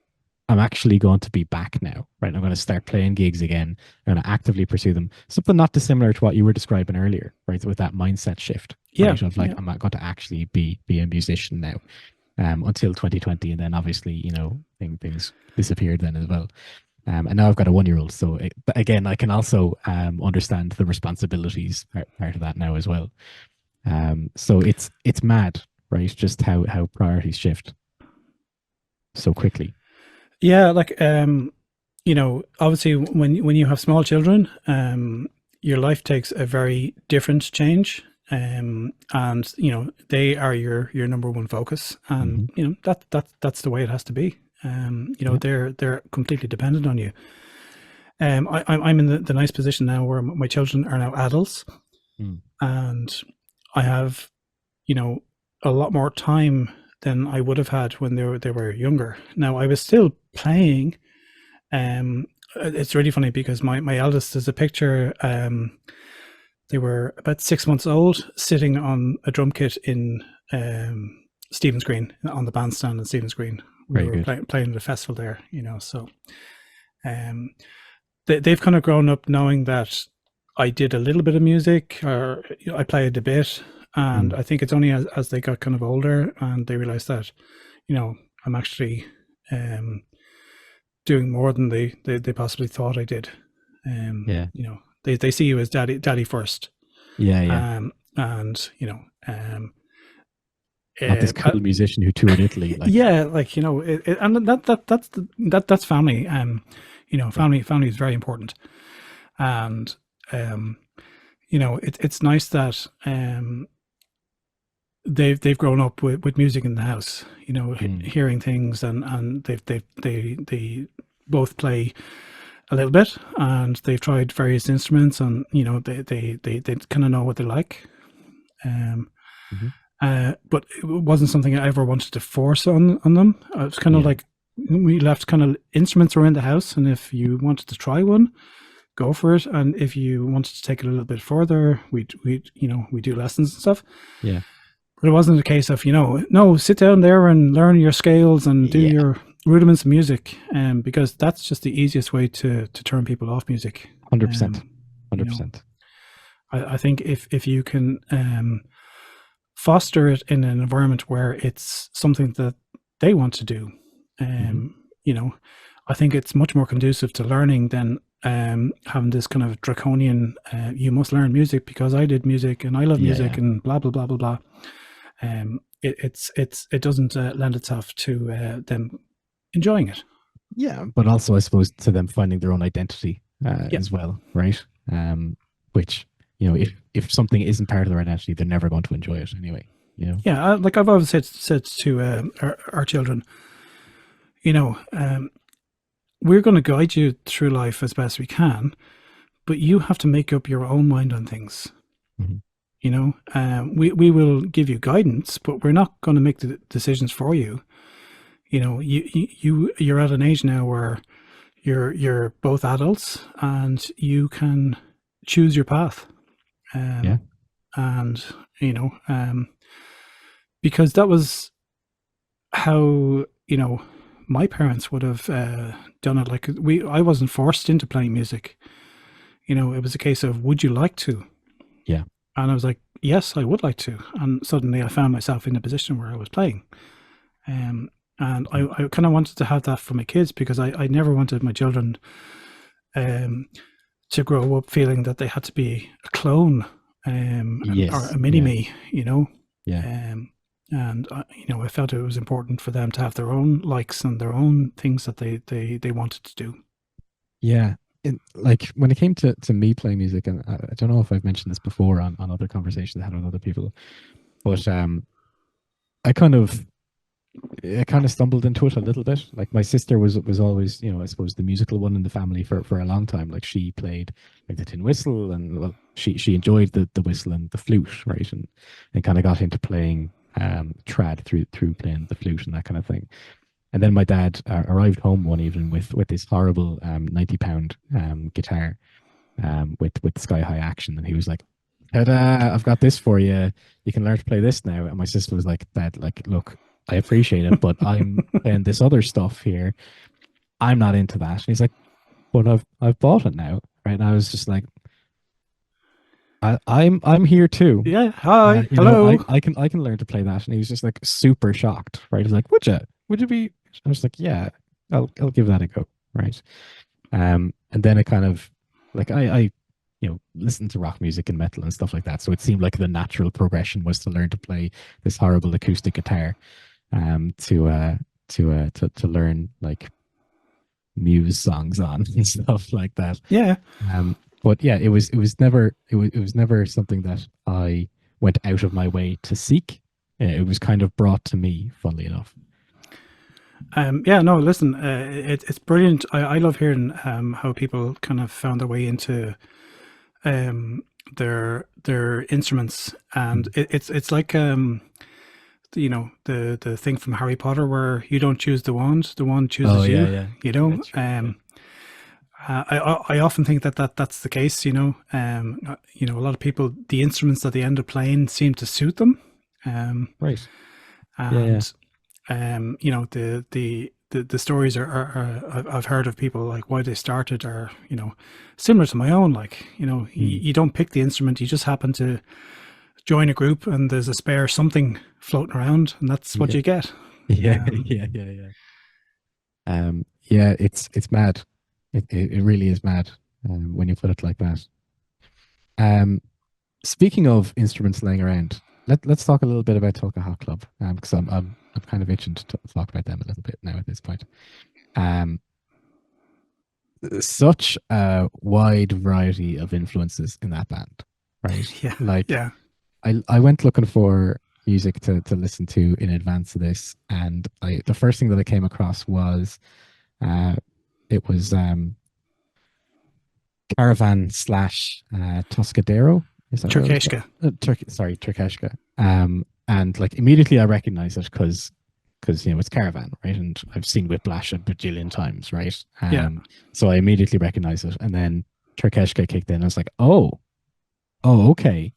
I'm actually going to be back now, right? I'm going to start playing gigs again. I'm going to actively pursue them. Something not dissimilar to what you were describing earlier, right? With that mindset shift, Yeah, right? Of like, I'm not going to actually be a musician now, until 2020, and then obviously, things disappeared then as well. And now I've got a 1-year-old, so but again, I can also understand the responsibilities part of that now as well. So it's mad, right? Just how priorities shift so quickly. yeah. Like obviously, when you have small children, your life takes a very different change. And they are your number one focus, and Hmm. that's the way it has to be. Yeah. They're completely dependent on you. I'm in the nice position now where my children are now adults, Mm. and I have you know a lot more time than I would have had when they were younger. Now I was still playing. It's really funny because my eldest is a picture. They were about 6 months old, sitting on a drum kit in Stephen's Green, on the bandstand in Stephen's Green. We Very were good. playing at a festival there, so um, they've kind of grown up knowing that I did a little bit of music, or I played a bit. And Mm. I think it's only as they got kind of older and they realized that, I'm actually um, doing more than they possibly thought I did. Yeah. They see you as daddy first. Yeah. Yeah. And Not this uh, cool musician who toured Italy. Like, yeah, like and that's family. yeah. Family is very important. And it's nice that they've grown up with music in the house, Mm. hearing things, and they both play a little bit, and they've tried various instruments, and they kind of know what they like. um Hmm. but it wasn't something I ever wanted to force on them. It's kind of Yeah. like we left kind of instruments around the house, and if you wanted to try one, go for it. And if you wanted to take it a little bit further, we do lessons and stuff. Yeah. But it wasn't a case of no, sit down there and learn your scales and do Yeah. your rudiments of music, because that's just the easiest way to turn people off music. 100%. Um, you know, 100%. I think if you can foster it in an environment where it's something that they want to do, Hmm. I think it's much more conducive to learning than having this kind of draconian, you must learn music because I did music and I love Yeah. music Yeah. and blah blah blah blah blah. It doesn't lend itself to them enjoying it. Yeah. But also, I suppose, to them finding their own identity Yeah, as well, right? Which, if something isn't part of their identity, they're never going to enjoy it anyway. yeah. Like I've always said to our children, we're going to guide you through life as best we can, but you have to make up your own mind on things. Hmm. We will give you guidance, but we're not going to make the decisions for you. You're at an age now where you're both adults and you can choose your path. Yeah. And because that was how my parents would have done it. Like I wasn't forced into playing music. It was a case of, would you like to? Yeah. And I was like, yes, I would like to. And suddenly I found myself in a position where I was playing. And I kind of wanted to have that for my kids, because I never wanted my children to grow up feeling that they had to be a clone, or Yes. a mini Yeah. me, you know. Yeah. And I felt it was important for them to have their own likes and their own things that they wanted to do. Yeah. Like when it came to me playing music, and I don't know if I've mentioned this before on other conversations I had with other people, but I kind of I kind of stumbled into it a little bit. Like my sister was always, I suppose the musical one in the family for a long time. Like she played like the tin whistle, and well, she enjoyed the whistle and the flute, right? And kind of got into playing trad through playing the flute and that kind of thing. And then my dad arrived home one evening with this horrible 90 pound guitar with sky high action, and he was like, "Ta-da! I've got this for you. You can learn to play this now." And my sister was like, "Dad, like, look, I appreciate it, but I'm playing this other stuff here. I'm not into that." And he's like, "But I've bought it now, right?" And I was just like, I'm here too. Yeah. Hi. You know, Hello. I can learn to play that." And he was just like super shocked, right? He's like, Would you be?" I was like, "Yeah, I'll give that a go," right? And then it kind of like I listened to rock music and metal and stuff like that, so it seemed like the natural progression was to learn to play this horrible acoustic guitar, to learn like Muse songs on and stuff like that. Yeah. But yeah, it was never something that I went out of my way to seek. It was kind of brought to me, funnily enough. Yeah, no, listen, it's brilliant. I love hearing how people kind of found their way into their instruments, and it's like the thing from Harry Potter where you don't choose the wand chooses Oh you. yeah, yeah. You know, That's true. I often think that's the case. A lot of people, the instruments that they end up playing seem to suit them, Right. Yeah, yeah. and the stories I've heard of people like why they started are similar to my own. Like you don't pick the instrument, you just happen to join a group and there's a spare something floating around, and that's what Yeah. you get. Yeah, yeah, yeah, yeah. Yeah, it's mad. It really is mad when you put it like that. Um, Speaking of instruments laying around, let's talk a little bit about Tolka Hot Club, because I'm kind of itching to talk about them a little bit now at this point. Um, Such a wide variety of influences in that band, right? Yeah, Like yeah, I went looking for music to listen to in advance of this, and the first thing that I came across was uh, it was Caravan slash Toscadero. Is that what it was Turkeshka. Sorry, Turkeshka. And like immediately I recognized it because it's Caravan, right? And I've seen Whiplash a bajillion times, right? Yeah. So I immediately recognized it, and then Turkeshka kicked in. I was like, oh, okay.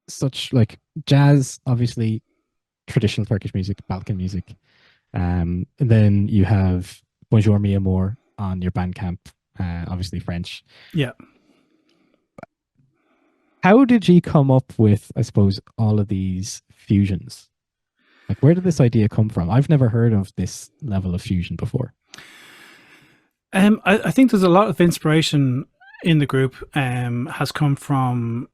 Such like jazz, obviously traditional Turkish music, Balkan music. And then you have Bonjour Mi Amour on your Bandcamp, obviously French. Yeah. How did you come up with, I suppose, all of these fusions? Like, where did this idea come from? I've never heard of this level of fusion before. I think there's a lot of inspiration in the group has come from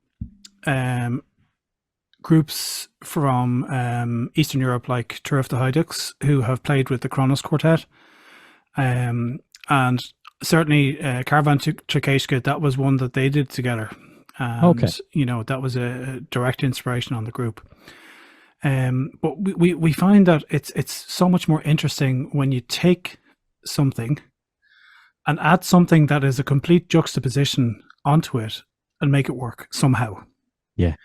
groups from Eastern Europe, like Tour of the Hydux, who have played with the Kronos Quartet. And certainly Caravan Turkeshka, that was one that they did together. And, Okay. that was a direct inspiration on the group. But we find that it's so much more interesting when you take something and add something that is a complete juxtaposition onto it and make it work somehow. Yeah.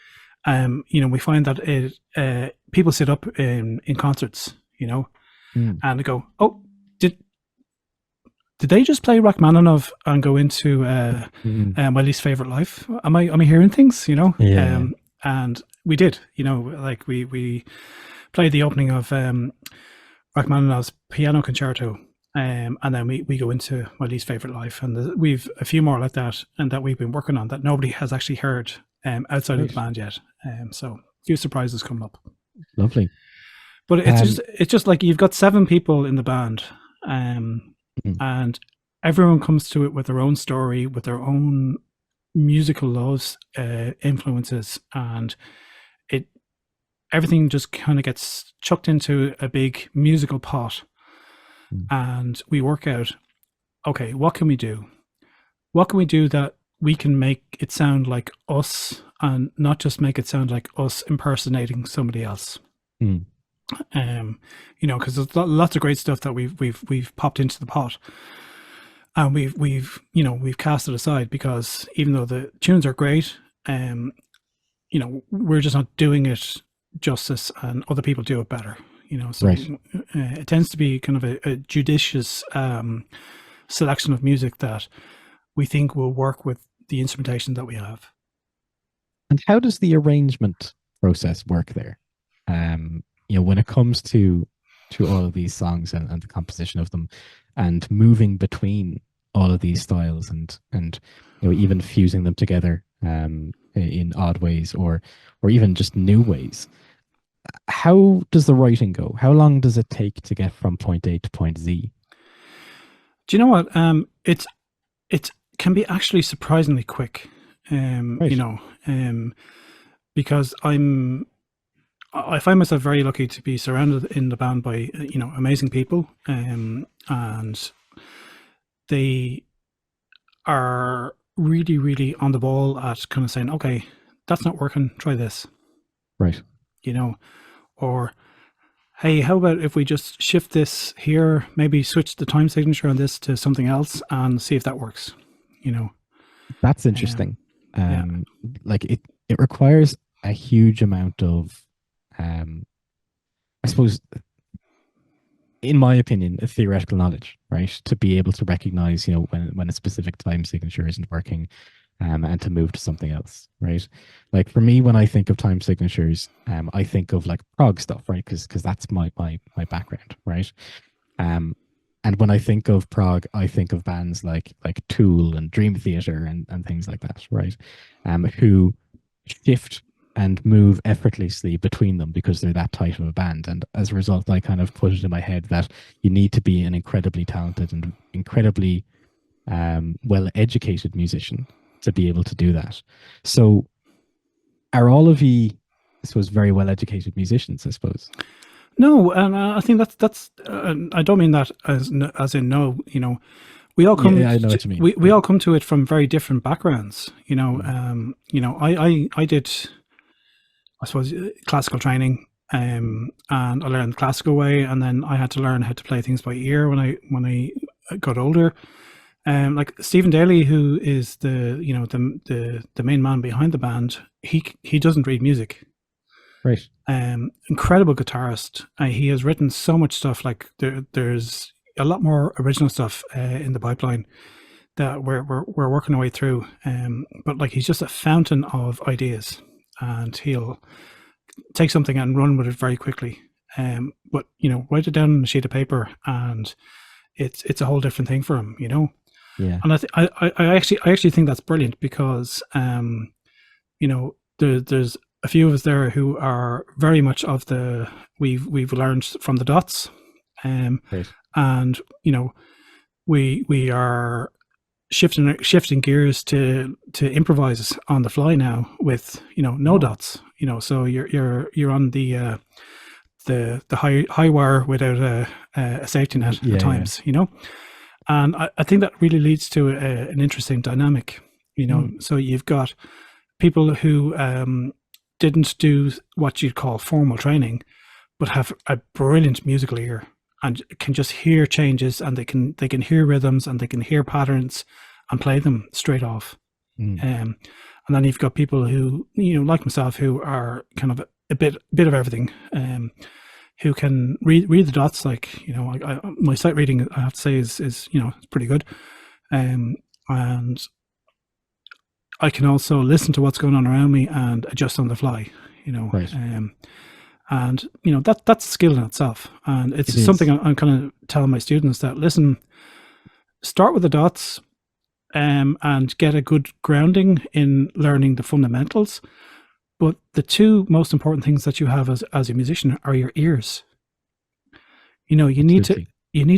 we find that people sit up in concerts, and they go, "Oh, did they just play Rachmaninoff and go into my least favorite life? Am I hearing things? Yeah. And we did, like we played the opening of Rachmaninoff's piano concerto, and then we go into my least favorite life, and we've a few more like that, and that we've been working on that nobody has actually heard outside of the band yet. So a few surprises coming up. Lovely. But it's just like you've got 7 people in the band, and everyone comes to it with their own story, with their own musical loves, influences, and everything just kind of gets chucked into a big musical pot, and we work out, okay, what can we do? What can we do that we can make it sound like us, and not just make it sound like us impersonating somebody else? Because there's lots of great stuff that we've popped into the pot, and we've cast it aside, because even though the tunes are great, we're just not doing it justice, and other people do it better. So it tends to be kind of a judicious selection of music that we think will work with the instrumentation that we have. And how does the arrangement process work there? When it comes to all of these songs and the composition of them, and moving between all of these styles, and even fusing them together in odd ways, or even just new ways. How does the writing go? How long does it take to get from point A to point Z? Do you know what? It can be actually surprisingly quick. Right. Because I find myself very lucky to be surrounded in the band by amazing people, and they are really, really on the ball at kind of saying, okay, that's not working, try this. Right. Or, hey, how about if we just shift this here, maybe switch the time signature on this to something else and see if that works, That's interesting. Like it requires a huge amount of, I suppose, in my opinion, a theoretical knowledge, right? To be able to recognize, when a specific time signature isn't working, and to move to something else, right? Like for me, when I think of time signatures, I think of like prog stuff, right? Because that's my background, right? And when I think of prog, I think of bands like Tool and Dream Theater and things like that, right? Who shift and move effortlessly between them because they're that tight of a band. And as a result, I kind of put it in my head that you need to be an incredibly talented and incredibly well-educated musician to be able to do that. So are all of you, I suppose, very well-educated musicians, I suppose? No, and I think that's I don't mean that as in no, we all come. Yeah, I know what you mean. We all come to it from very different backgrounds. I did, I suppose, classical training, and I learned the classical way, and then I had to learn how to play things by ear when I got older. Like Stephen Daly, who is the main man behind the band, he doesn't read music. Right. Incredible guitarist. He has written so much stuff. Like there's a lot more original stuff in the pipeline that we're working our way through. But like he's just a fountain of ideas, and he'll take something and run with it very quickly. But write it down on a sheet of paper, and it's a whole different thing for him. Yeah. And I actually think that's brilliant, because there's a few of us there who are very much of the we've learned from the dots, Right. and we are shifting gears to improvise on the fly now with no dots. So you're on the high wire without a safety net at times. And I think that really leads to an interesting dynamic. So you've got people who didn't do what you'd call formal training, but have a brilliant musical ear and can just hear changes, and they can hear rhythms, and they can hear patterns and play them straight off. And And then you've got people who, like myself, who are kind of a bit of everything, who can read the dots. Like, my sight reading, I have to say, is it's pretty good. And I can also listen to what's going on around me and adjust on the fly, Right. and that's a skill in itself. And it's It something is. I'm kind of telling my students that, listen, start with the dots, and get a good grounding in learning the fundamentals. But the two most important things that you have as a musician are your ears. You need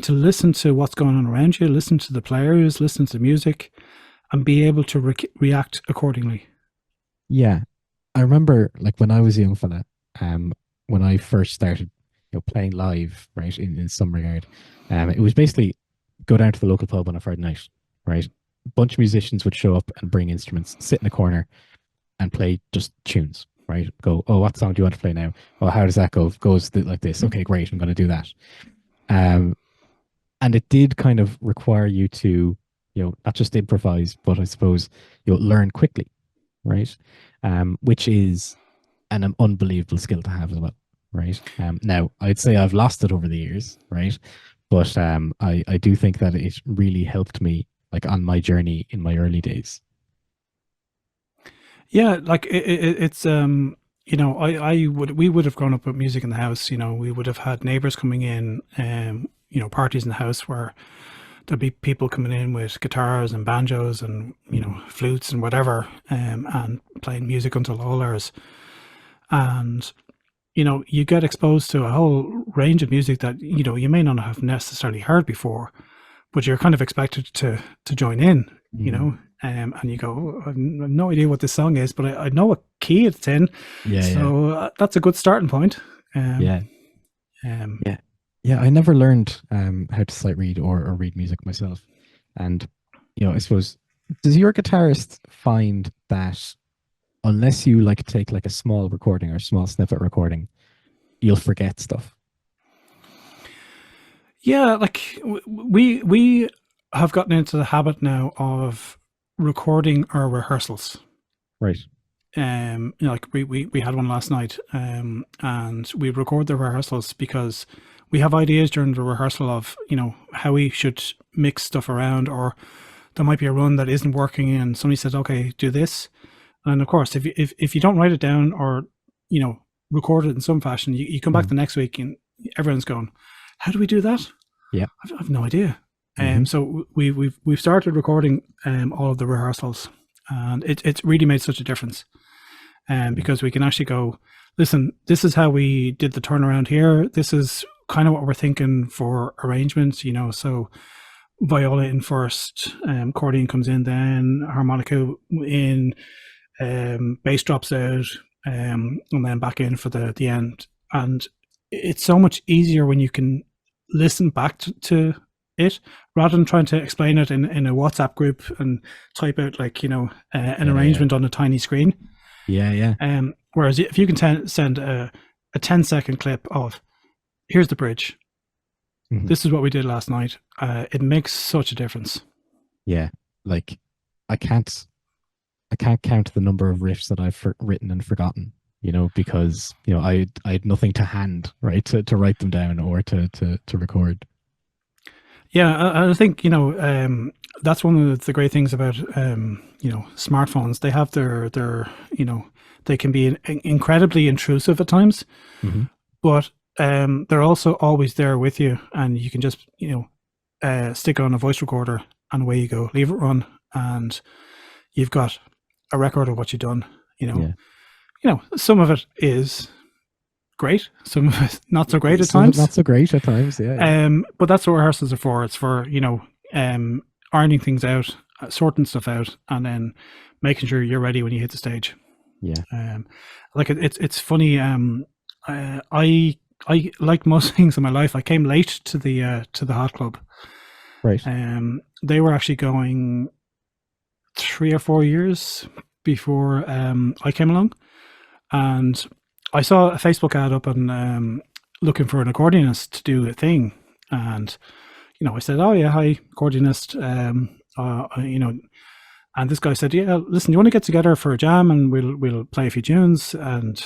to listen to what's going on around you, listen to the players, listen to the music, and be able to react accordingly. Yeah. I remember, like, when I was a young fella, when I first started, playing live, right, in some regard, it was basically go down to the local pub on a Friday night, right? A bunch of musicians would show up and bring instruments, sit in a corner, and play just tunes, right? Go, oh, what song do you want to play now? Oh, how does that go? Goes like this. Okay, great. I'm going to do that. And it did kind of require you to, not just improvise, but I suppose, learn quickly, right? Which is an unbelievable skill to have as well, right? Now, I'd say I've lost it over the years, right? But I do think that it really helped me, like, on my journey in my early days. Yeah, like it's we would have grown up with music in the house. We would have had neighbors coming in, parties in the house where there'd be people coming in with guitars and banjos and flutes and whatever, and playing music until all hours. And you get exposed to a whole range of music that you may not have necessarily heard before, but you're kind of expected to join in. And you go, oh, I have no idea what this song is, but I know what key it's in. So that's a good starting point. Yeah. I never learned how to sight read or read music myself. And, I suppose, does your guitarist find that unless you take like a small recording or a small snippet recording, you'll forget stuff? Yeah, like we have gotten into the habit now of recording our rehearsals. Right. Like we had one last night, and we record the rehearsals because we have ideas during the rehearsal of how we should mix stuff around, or there might be a run that isn't working and somebody says, okay, do this. And of course, if you don't write it down or record it in some fashion, you come back the next week and everyone's going, how do we do that? Yeah, I've no idea. So we've started recording all of the rehearsals, and it's really made such a difference. Because we can actually go, listen, this is how we did the turnaround here. This is kind of what we're thinking for arrangements, so viola in first, accordion comes in, then harmonica in, bass drops out, and then back in for the end. And it's so much easier when you can listen back to it rather than trying to explain it in a WhatsApp group and type out an arrangement on a tiny screen. Yeah. Whereas if you can send a 10-second clip of, here's the bridge, this is what we did last night, it makes such a difference. Yeah, like I can't count the number of riffs that I've written and forgotten, because I had nothing to hand, right, to write them down or to record. Yeah, I think that's one of the great things about smartphones. They have their they can be incredibly intrusive at times, but they're also always there with you, and you can just stick on a voice recorder and away you go, leave it run, and you've got a record of what you've done. Some of it is great, some of it not so great at times. Not so great at times, yeah. But that's what rehearsals are for. It's for ironing things out, sorting stuff out, and then making sure you're ready when you hit the stage. Yeah. It's funny. I like most things in my life, I came late to the Hot Club. Right. They were actually going 3 or 4 years before I came along, and I saw a Facebook ad up and looking for an accordionist to do a thing, and I said, oh yeah, hi, accordionist. And this guy said, "Yeah, listen, you want to get together for a jam and we'll play a few tunes?" And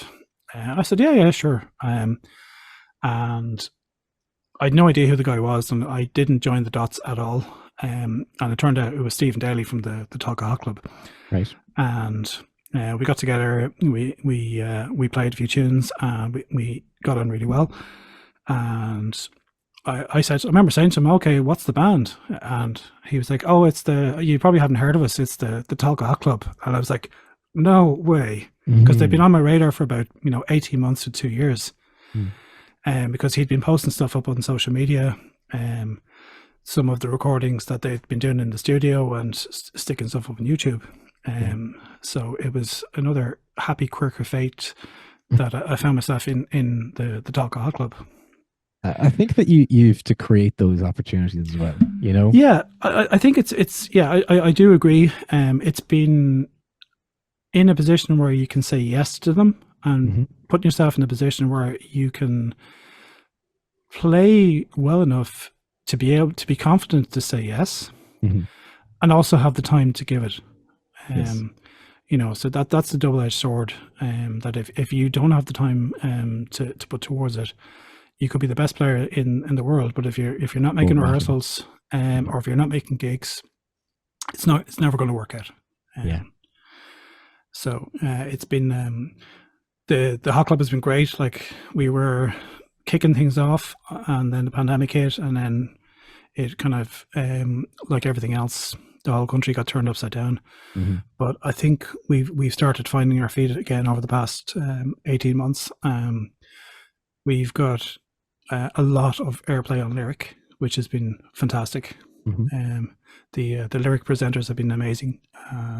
I said, "Yeah, sure." And I had no idea who the guy was, and I didn't join the dots at all. And it turned out it was Stephen Daly from the Tolka Hot Club. Right. And we got together. We played a few tunes, and we got on really well. And I remember saying to him, "Okay, what's the band?" And he was like, "Oh, you probably haven't heard of us. It's the Tolka Hot Club." And I was like, "No way," because they've been on my radar for about 18 months to 2 years. Because he'd been posting stuff up on social media, some of the recordings that they'd been doing in the studio, and sticking stuff up on YouTube. So it was another happy quirk of fate that I found myself in the Tolka Hot Club. I think that you've to create those opportunities as well, Yeah, I think it's I do agree. It's been in a position where you can say yes to them, and putting yourself in a position where you can play well enough to be able to be confident to say yes, and also have the time to give it. So that's the double-edged sword. That if you don't have the time to put towards it, you could be the best player in the world, but if you're not making rehearsals, or if you're not making gigs, it's never going to work out. So it's been the Hot Club has been great. Like, we were kicking things off, and then the pandemic hit, and then it kind of like everything else, the whole country got turned upside down. But I think we've started finding our feet again over the past 18 months. We've got a lot of airplay on lyric, which has been fantastic. The lyric presenters have been amazing,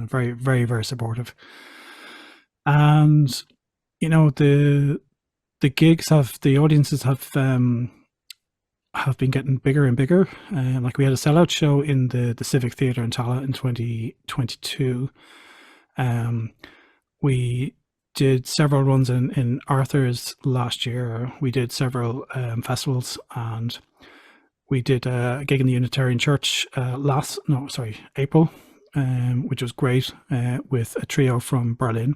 very, very, very supportive. And the gigs the audiences have been getting bigger and bigger. Like, we had a sellout show in the Civic Theatre in Tala in 2022. We did several runs in Arthur's last year. We did several festivals, and we did a gig in the Unitarian Church April, which was great, with a trio from Berlin.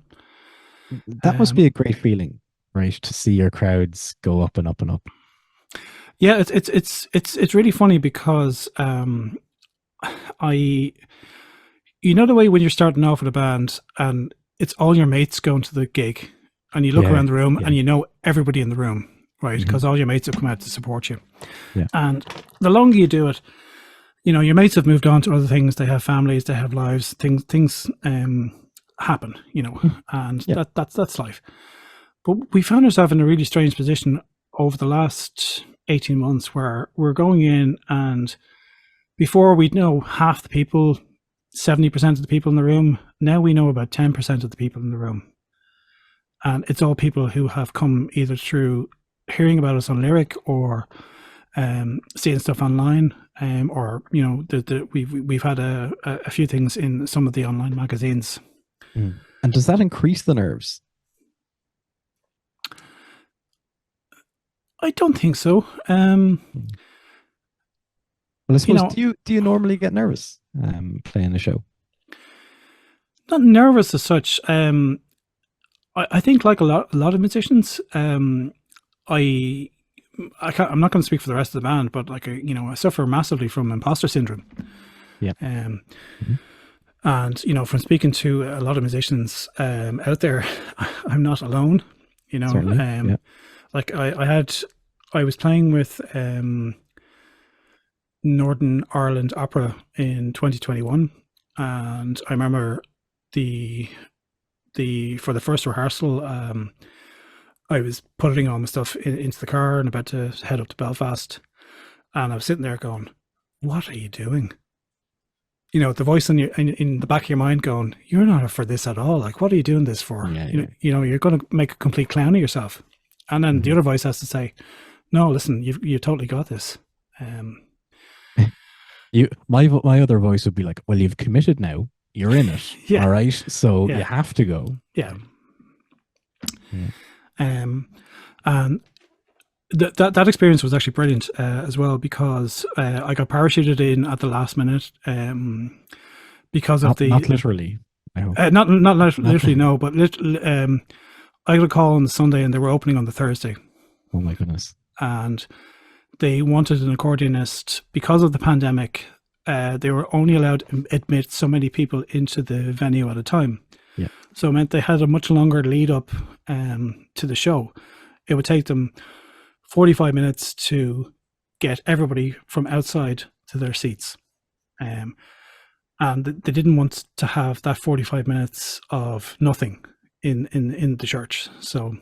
That must be a great feeling, right? To see your crowds go up and up and up. Yeah, it's really funny because the way when you're starting off with a band and it's all your mates going to the gig, and you look around the room and everybody in the room, right? Because all your mates have come out to support you. And the longer you do it, your mates have moved on to other things. They have families, they have lives. Things happen, and that's life. But we found ourselves in a really strange position over the last 18 months where we're going in, and before we'd know half the people, 70% of the people in the room, now we know about 10% of the people in the room. And it's all people who have come either through hearing about us on Lyric, or seeing stuff online, or we've had a few things in some of the online magazines. And does that increase the nerves? I don't think so. Well, I suppose, do you normally get nervous playing a show? Not nervous as such. I think, like a lot of musicians, I'm not going to speak for the rest of the band, but I suffer massively from imposter syndrome. And from speaking to a lot of musicians out there, I'm not alone. Like, I was playing with Northern Ireland Opera in 2021, and I remember for the first rehearsal, I was putting all my stuff into the car and about to head up to Belfast, and I was sitting there going, "What are you doing?" The voice in the back of your mind going, "You're not up for this at all. Like, what are you doing this for?" You're going to make a complete clown of yourself. And then the other voice has to say, "No, listen, you totally got this." My other voice would be like, "Well, you've committed now. You're in it, all right. So you have to go." And that experience was actually brilliant as well, because I got parachuted in at the last minute, because of Not literally, I hope. not literally, no, but I got a call on the Sunday and they were opening on the Thursday, Oh my goodness. and they wanted an accordionist because of the pandemic. They were only allowed to admit so many people into the venue at a time. Yeah. So it meant they had a much longer lead up to the show. It would take them 45 minutes to get everybody from outside to their seats. And they didn't want to have that 45 minutes of nothing in the church. So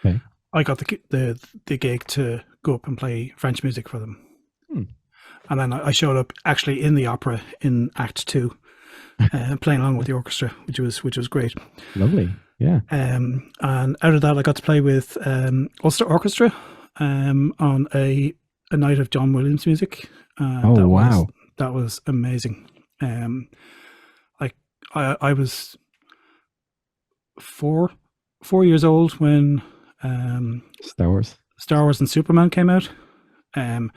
Okay. I got the gig to go up and play French music for them. And then I showed up actually in the opera in Act 2, playing along with the orchestra, which was great. Lovely. Yeah. And out of that, I got to play with Ulster Orchestra on a night of John Williams music. Wow. That was amazing. I was 4 years old when Star Wars and Superman came out. And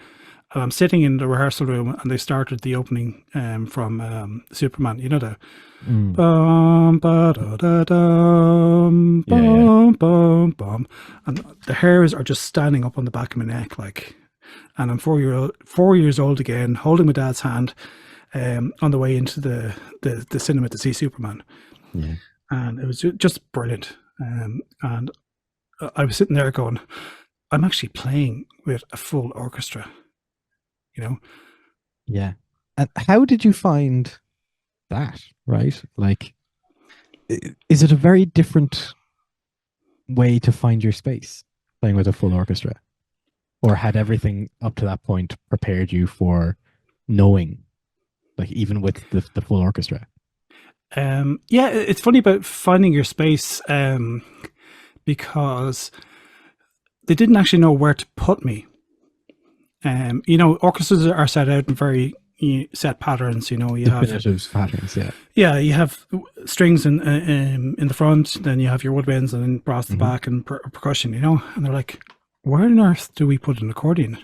I'm sitting in the rehearsal room and they started the opening from Superman, you know, the bum, ba, da, da, dum, bum, bum, bum. And the hairs are just standing up on the back of my neck, like, and I'm 4 years old again, holding my dad's hand on the way into the cinema to see Superman. Yeah. And it was just brilliant. And I was sitting there going, I'm actually playing with a full orchestra, you know? Yeah. And how did you find that, right? Like, is it a very different way to find your space playing with a full orchestra? Or had everything up to that point prepared you for knowing, like, even with the full orchestra? Yeah, it's funny about finding your space because they didn't actually know where to put me. You know, orchestras are set out in very set patterns. You know, you Definitive patterns. Yeah. Yeah, you have strings in the front, then you have your woodwinds, and then brass at the back, and percussion. You know, and they're like, where on earth do we put an accordion?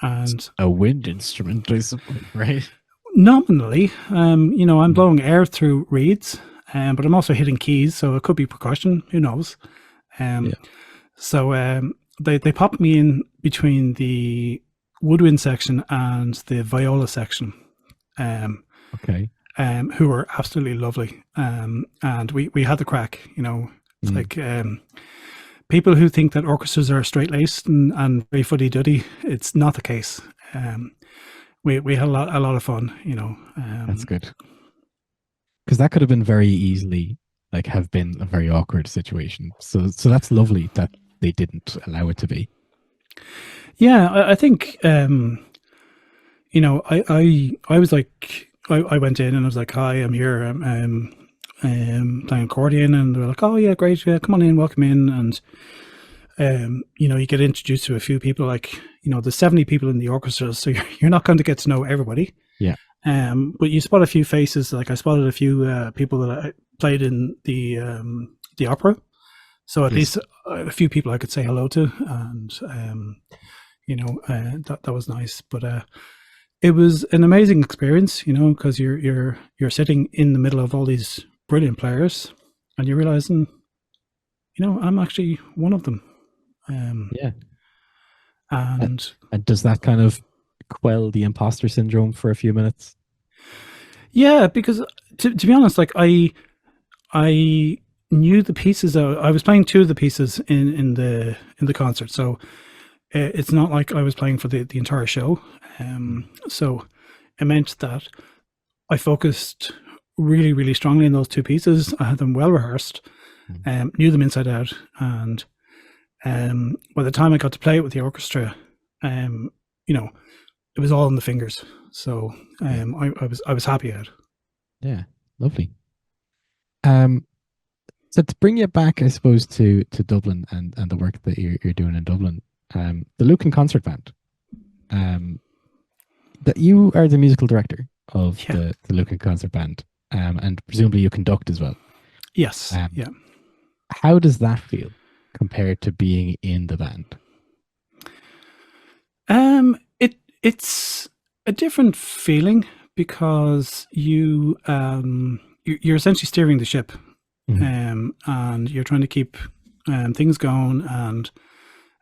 And a wind instrument, I suppose, right? Nominally, you know, I'm blowing air through reeds, but I'm also hitting keys, so it could be percussion. Who knows? So they popped me in between the woodwind section and the viola section. Okay. Who were absolutely lovely, and we had the crack. You know, it's like people who think that orchestras are straight laced and very fuddy duddy. It's not the case. We had a lot of fun, you know. That's good, because that could have been very easily like have been a very awkward situation. So that's lovely that they didn't allow it to be. Yeah, I think you know, I was like, I went in and I was like, hi, I'm here, I'm playing accordion, and they were like, oh yeah, great, yeah, come on in, welcome in, and you know, you get introduced to a few people, like, you know, there's 70 people in the orchestra, so you're not going to get to know everybody. Yeah. But you spot a few faces. Like I spotted a few people that I played in the opera, so at least a few people I could say hello to, and you know, that was nice. But it was an amazing experience, you know, because you're sitting in the middle of all these brilliant players, and you're realizing, you know, I'm actually one of them. Yeah. And does that kind of quell the imposter syndrome for a few minutes? Yeah, because to be honest, like I knew the pieces. I was playing two of the pieces in the concert, so it's not like I was playing for the entire show. So it meant that I focused really, really strongly in those two pieces. I had them well rehearsed, knew them inside out, and by the time I got to play it with the orchestra, you know, it was all in the fingers. So I was happy out. Yeah, lovely. So to bring you back, I suppose, to Dublin and the work that you're doing in Dublin, the Lucan Concert Band. That you are the musical director of the Lucan Concert Band, and presumably you conduct as well. Yes. Yeah. How does that feel compared to being in the band? It's a different feeling because you're essentially steering the ship, Mhm. and you're trying to keep things going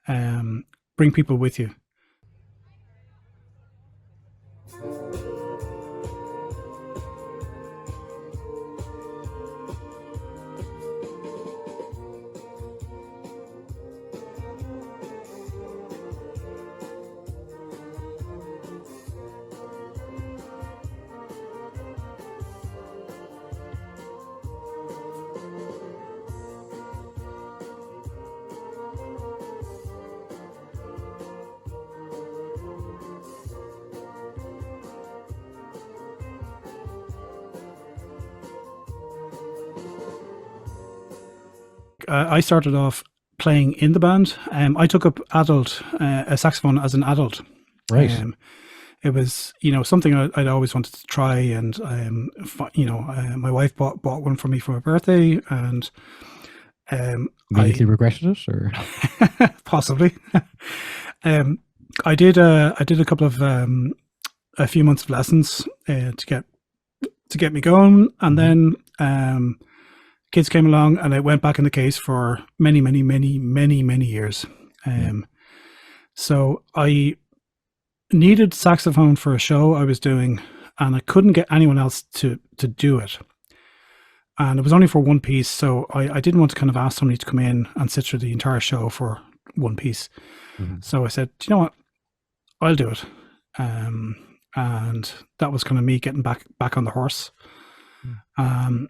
and bring people with you. I started off playing in the band. I took up a saxophone as an adult. Right. It was, something I'd always wanted to try, and my wife bought one for me for my birthday, and Immediately regretted it, or? possibly. I did a couple of a few months of lessons to get me going, and then kids came along, and I went back in the case for many, many, many, many, many years. So I needed saxophone for a show I was doing, and I couldn't get anyone else to do it. And it was only for one piece, so I didn't want to kind of ask somebody to come in and sit through the entire show for one piece. So I said, do you know what? I'll do it. And that was kind of me getting back on the horse. And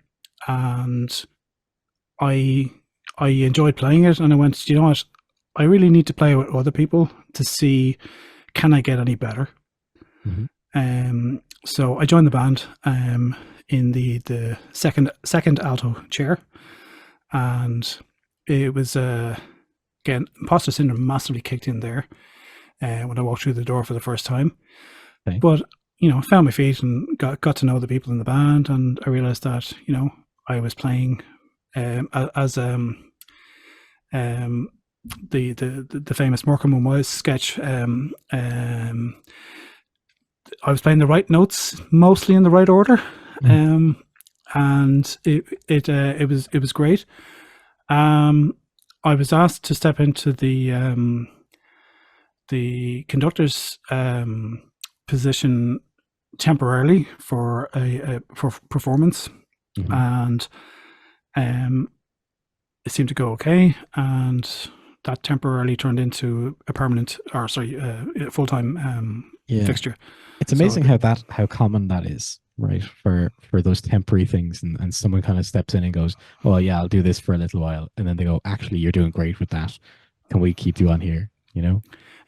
I enjoyed playing it, and I went, do you know what? I really need to play with other people to see, can I get any better? So I joined the band in the second alto chair, and it was again, imposter syndrome massively kicked in there when I walked through the door for the first time. Okay. But I found my feet and got to know the people in the band, and I realized that I was playing as the famous Morecambe and Wise sketch. I was playing the right notes, mostly in the right order, and it was great. I was asked to step into the conductor's position temporarily for a performance, and it seemed to go okay, and that temporarily turned into a permanent, or sorry, a full-time fixture. It's amazing how common that is, right? For those temporary things, and someone kind of steps in and goes, "Oh yeah, I'll do this for a little while," and then they go, "Actually, you're doing great with that. Can we keep you on here?"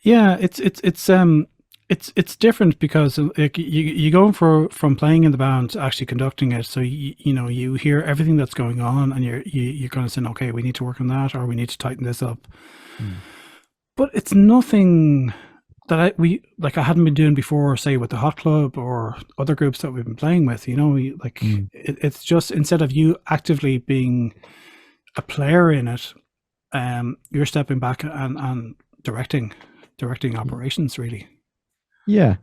Yeah, it's different because like you go from playing in the band to actually conducting it. So you hear everything that's going on, and you're kind of saying, okay, we need to work on that, or we need to tighten this up. But it's nothing that I hadn't been doing before, say with the Hot Club or other groups that we've been playing with. It's just, instead of you actively being a player in it, you're stepping back and directing operations, really. Yeah.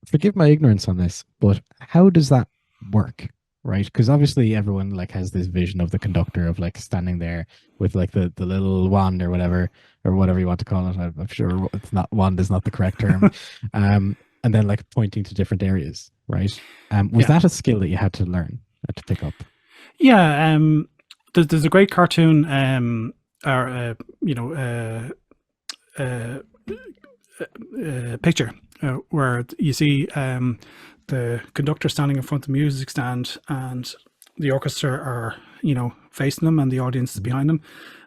Forgive my ignorance on this, but how does that work? Right? Because obviously everyone has this vision of the conductor of standing there with the little wand or whatever you want to call it. I'm sure it's not, wand is not the correct term. And then pointing to different areas, right? Was that a skill that you had to learn, to pick up? Yeah. There's a great cartoon, picture where you see the conductor standing in front of the music stand, and the orchestra are facing them, and the audience is behind them,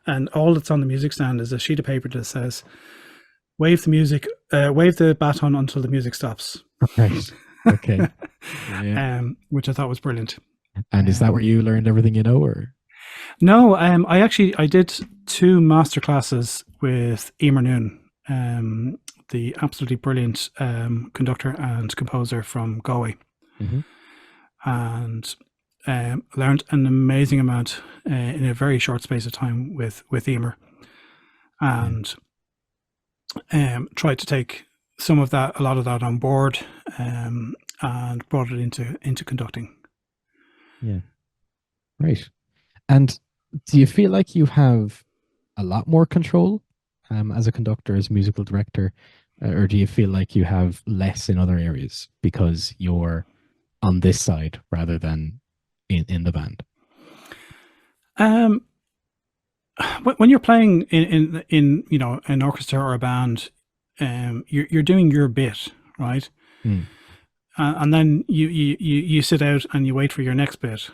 and all that's on the music stand is a sheet of paper that says, wave the baton until the music stops. Right. Okay. Yeah. Which I thought was brilliant. And is that where you learned everything you know, or? No, I did 2 master classes with Emer Noon, the absolutely brilliant conductor and composer from Galway, and learned an amazing amount in a very short space of time with Emer, and tried to take a lot of that on board, and and brought it into conducting. Yeah. Right. And do you feel like you have a lot more control as a conductor, as musical director, or do you feel like you have less in other areas because you're on this side rather than in the band? When you're playing in an orchestra or a band, you're doing your bit, right? Mm. And then you sit out and you wait for your next bit.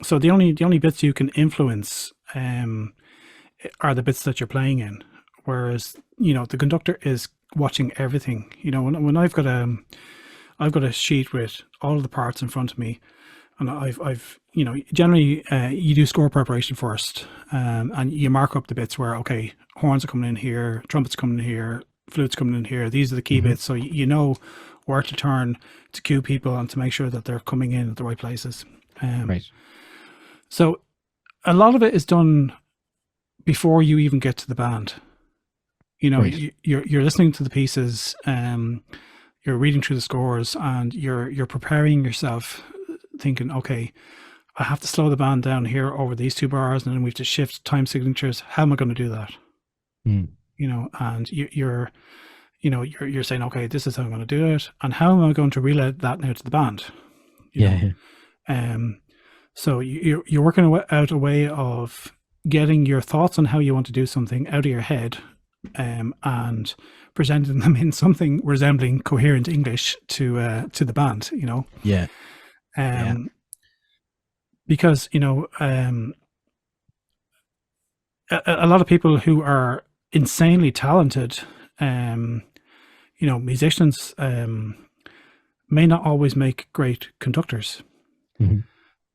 So the only bits you can influence are the bits that you're playing in, whereas the conductor is watching everything. When I've got a sheet with all of the parts in front of me, and I've generally you do score preparation first, and you mark up the bits where, okay, horns are coming in here, trumpets coming in here, flutes coming in here. These are the key bits, so you know where to turn to cue people and to make sure that they're coming in at the right places. Right. So a lot of it is done before you even get to the band. Right. You're listening to the pieces, you're reading through the scores, and you're preparing yourself, thinking, okay, I have to slow the band down here over these 2 bars, and then we have to shift time signatures. How am I going to do that? Mm. And you're saying, okay, this is how I'm going to do it, and how am I going to relay that now to the band? Yeah. So you're working out a way of getting your thoughts on how you want to do something out of your head, and presenting them in something resembling coherent English to the band. Yeah. Because a lot of people who are insanely talented, musicians, may not always make great conductors. Mhm.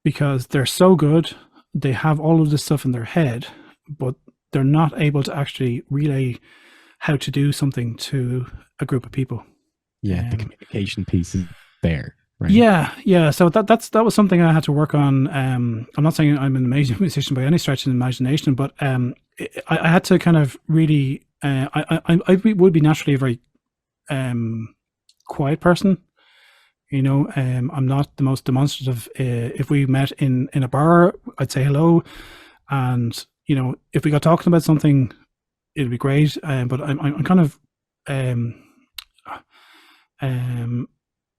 Because they're so good, they have all of this stuff in their head, but they're not able to actually relay how to do something to a group of people. Yeah, the communication piece is there, right? Yeah. So that was something I had to work on. I'm not saying I'm an amazing musician by any stretch of the imagination, but I had to kind of really. I would be naturally a very quiet person. I'm not the most demonstrative. If we met in a bar, I'd say hello, and if we got talking about something, it'd be great. But I'm kind of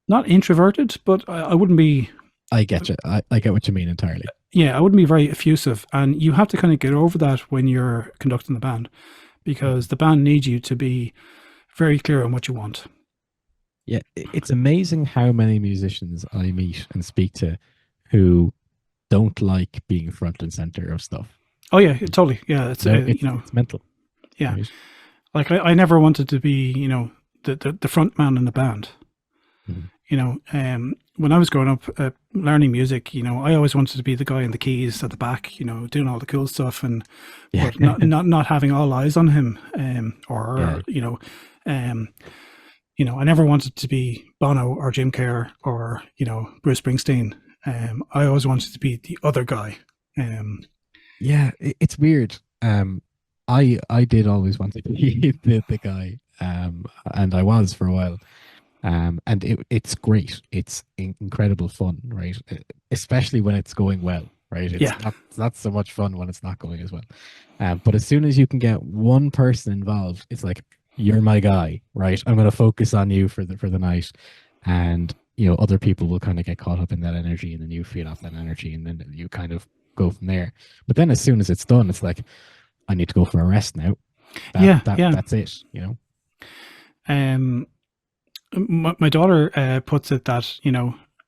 not introverted, but I wouldn't be. I get you. I get what you mean entirely. Yeah, I wouldn't be very effusive, and you have to kind of get over that when you're conducting the band, because the band needs you to be very clear on what you want. Yeah, it's amazing how many musicians I meet and speak to who don't like being front and center of stuff. Oh yeah, totally. Yeah, it's mental. Yeah, right? Like I never wanted to be the front man in the band. Mhm. When I was growing up learning music, I always wanted to be the guy in the keys at the back, doing all the cool stuff, and Yeah. but not having all eyes on him, I never wanted to be Bono or Jim Kerr or Bruce Springsteen. I always wanted to be the other guy. Yeah, it's weird. I did always want to be the guy, and I was for a while. And it's great. It's incredible fun, right? Especially when it's going well, right? It's not so much fun when it's not going as well. But as soon as you can get one person involved, it's like, you're my guy, right? I'm going to focus on you for the night, and other people will kind of get caught up in that energy, and then you feed off that energy, and then you kind of go from there. But then as soon as it's done, it's like, I need to go for a rest now. That's it. My daughter puts it that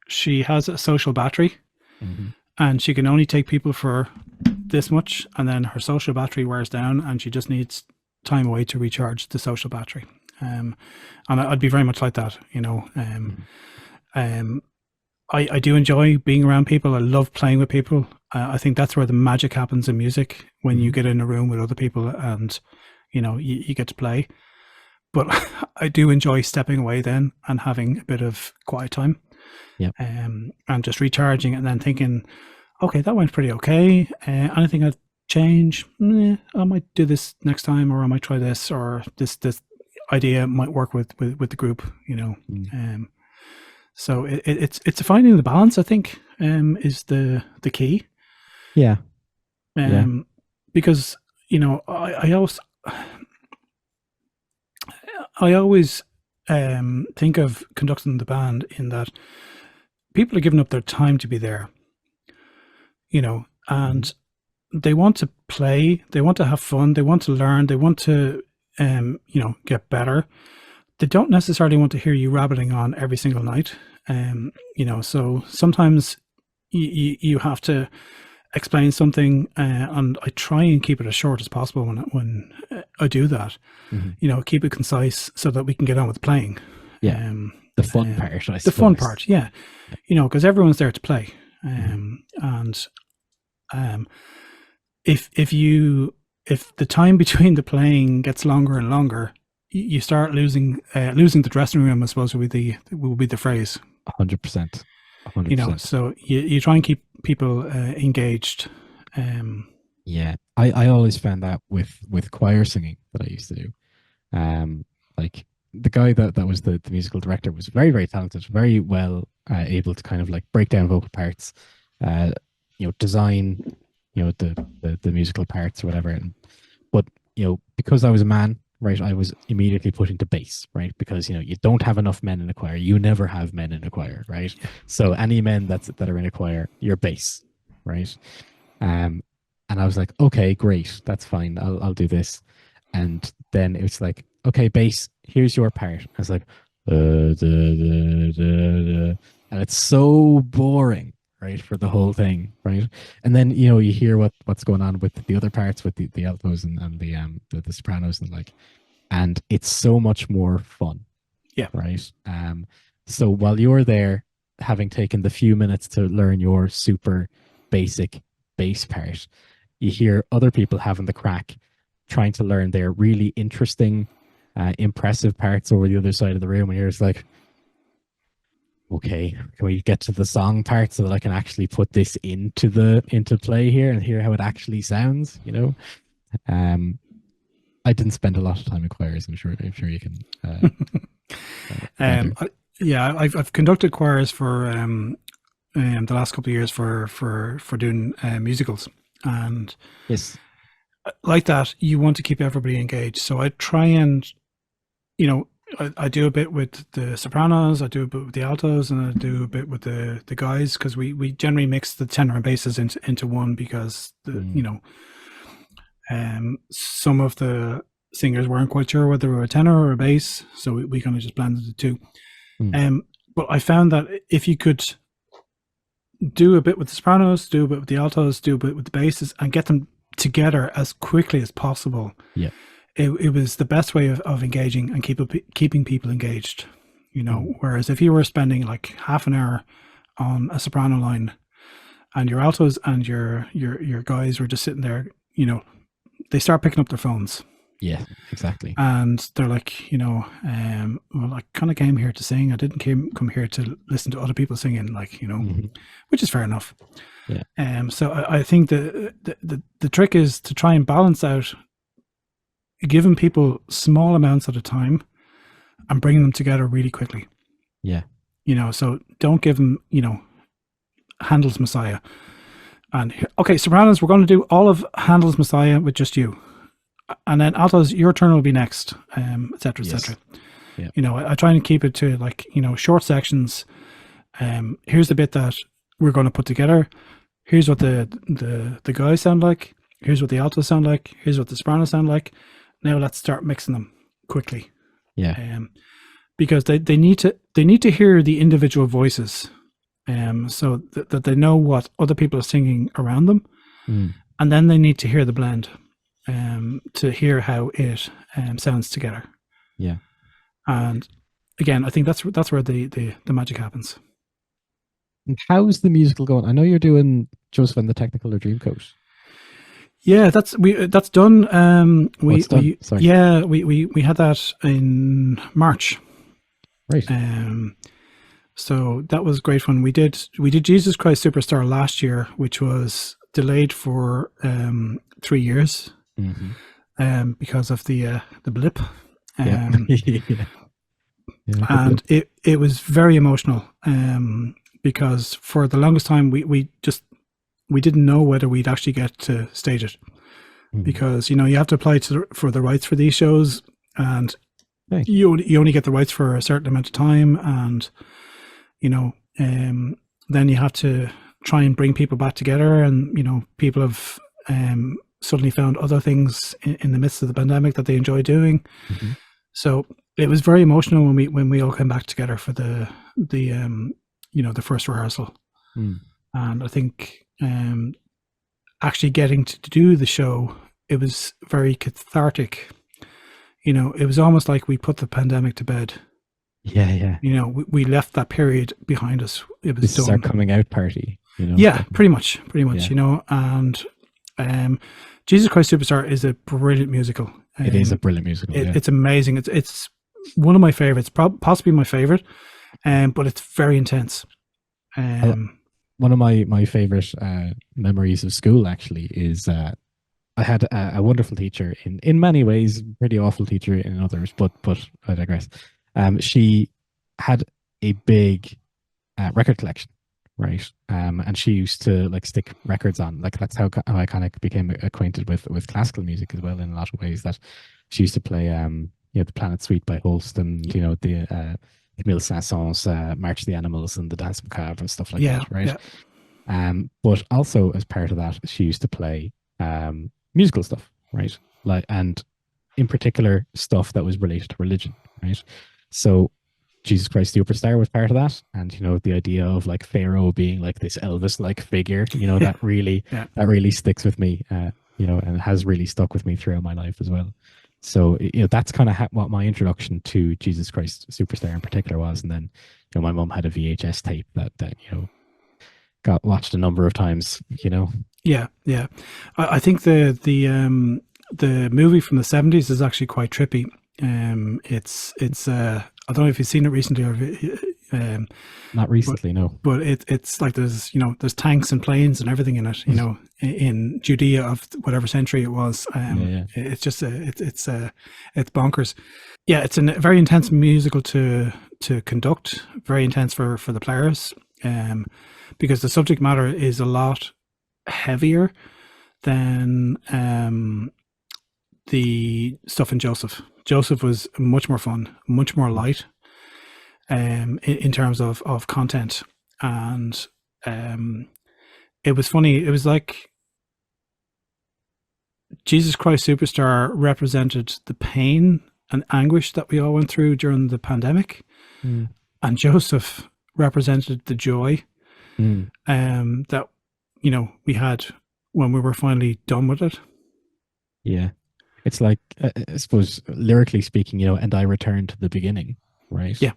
she has a social battery, and she can only take people for this much, and then her social battery wears down, and she just needs time away to recharge the social battery. And I'd be very much like that. I do enjoy being around people. I love playing with people. I think that's where the magic happens in music, when you get in a room with other people and you get to play. But I do enjoy stepping away then and having a bit of quiet time. Yeah. And just recharging, and then thinking, okay, that went pretty okay. Anything I'd change? I might do this next time, or I might try this, or this idea might work with the group. So it's finding the balance, I think, is the key. Yeah. Because I always think of conducting the band in that people are giving up their time to be there, and they want to play, they want to have fun, they want to learn, they want to get better. They don't necessarily want to hear you rabbiting on every single night. So sometimes you have to explain something, and I try and keep it as short as possible when I do that. Keep it concise so that we can get on with playing. Yeah, the fun part, I suppose. The fun part, yeah. Because everyone's there to play, and if the time between the playing gets longer and longer, you start losing the dressing room, I suppose will be the phrase. 100%. 100%. So you try and keep people engaged. Yeah, I always found that with choir singing that I used to do. Like the guy that was the musical director was very, very talented, very well able to kind of like break down vocal parts, design, the musical parts or whatever. But because I was a man, right, I was immediately put into bass, right? Because you don't have enough men in a choir. You never have men in a choir, right? So any men that are in a choir, you're bass, right? And I was like, okay, great, that's fine. I'll do this. And then it was like, okay, bass, here's your part. I was like, and it's so boring, right, for the whole thing, right? And then you hear what's going on with the other parts, with the altos and the sopranos and it's so much more fun. Yeah. Right. So while you're there, having taken the few minutes to learn your super basic bass part, you hear other people having the crack, trying to learn their really interesting, impressive parts over the other side of the room, and you're just like, okay, can we get to the song part so that I can actually put this into play here and hear how it actually sounds? I didn't spend a lot of time in choirs. I'm sure you can. I've conducted choirs for the last couple of years for doing musicals, and yes, like that, you want to keep everybody engaged. So I try and, I do a bit with the sopranos, I do a bit with the altos, and I do a bit with the guys, because we generally mix the tenor and basses into one, because some of the singers weren't quite sure whether they were a tenor or a bass, so we kind of just blended the two. But I found that if you could do a bit with the sopranos, do a bit with the altos, do a bit with the basses, and get them together as quickly as possible, it was the best way of engaging and keeping people engaged. Whereas if you were spending like half an hour on a soprano line, and your altos and your guys were just sitting there, they start picking up their phones. Yeah, exactly. And they're like, well, I kind of came here to sing. I didn't come here to listen to other people singing, which is fair enough. Yeah. So I think the trick is to try and balance out giving people small amounts at a time and bringing them together really quickly. Yeah. So don't give them, Handel's Messiah. And okay, sopranos, we're going to do all of Handel's Messiah with just you. And then altos, your turn will be next, et cetera, et cetera. Yeah. I try and keep it to short sections. Here's the bit that we're going to put together. Here's what the guys sound like. Here's what the altos sound like. Here's what the sopranos sound like. Now let's start mixing them quickly. Yeah. Because they need to hear the individual voices, so that they know what other people are singing around them, and then they need to hear the blend. To hear how it sounds together. Yeah. And again, I think that's where the magic happens. And how's the musical going? I know you're doing Joseph and the Technicolor Dreamcoat. Yeah, that's done. It's done? Sorry. Yeah, we had that in March. Right. So that was great fun. We did Jesus Christ Superstar last year, which was delayed for 3 years. Mm-hmm. Because of the blip. Yeah. Yeah, good And luck. it was very emotional, because for the longest time we didn't know whether we'd actually get to stage it, because you have to apply for the rights for these shows, and Hey. you only get the rights for a certain amount of time, and then you have to try and bring people back together, and people have suddenly found other things in the midst of the pandemic that they enjoy doing. Mhm. So it was very emotional when we all came back together for the first rehearsal. Mm. And I think actually getting to do the show, it was very cathartic. It was almost like we put the pandemic to bed. Yeah. We left that period behind us. It was This done. is our coming out party. Yeah, pretty much. Yeah. And Jesus Christ Superstar is a brilliant musical. It is a brilliant musical. It's amazing. It's one of my favorites, possibly my favorite, but it's very intense. One of my favorite memories of school actually is I had a wonderful teacher in many ways, pretty awful teacher in others, but I digress. She had a big record collection, right? And she used to like stick records on. Like that's how I kind of became acquainted with classical music as well in a lot of ways. That she used to play the Planet Suite by Holst, and the Camille Saint-Saëns March of the Animals and the Dance Macabre and stuff like that, right? Yeah. But also as part of that, she used to play musical stuff, right? Like, and in particular stuff that was related to religion, right? So Jesus Christ Superstar was part of that, and the idea of like Pharaoh being like this Elvis-like figure, that really sticks with me, and has really stuck with me throughout my life as well. So that's kind of what my introduction to Jesus Christ Superstar in particular was, and then my mum had a VHS tape that got watched a number of times. Yeah. I think the movie from the 70s is actually quite trippy. It's I don't know if you've seen it recently or not recently, no. But it's like there's tanks and planes and everything in it. In Judea of whatever century it was. It's just it's bonkers. Yeah, it's a very intense musical to conduct. Very intense for the players. Because the subject matter is a lot heavier than the stuff in Joseph. Joseph was much more fun, much more light in terms of content. And it was funny. It was like Jesus Christ Superstar represented the pain and anguish that we all went through during the pandemic. Mm. And Joseph represented the joy that we had when we were finally done with it. Yeah, it's like I suppose lyrically speaking, and I return to the beginning, right? Yeah.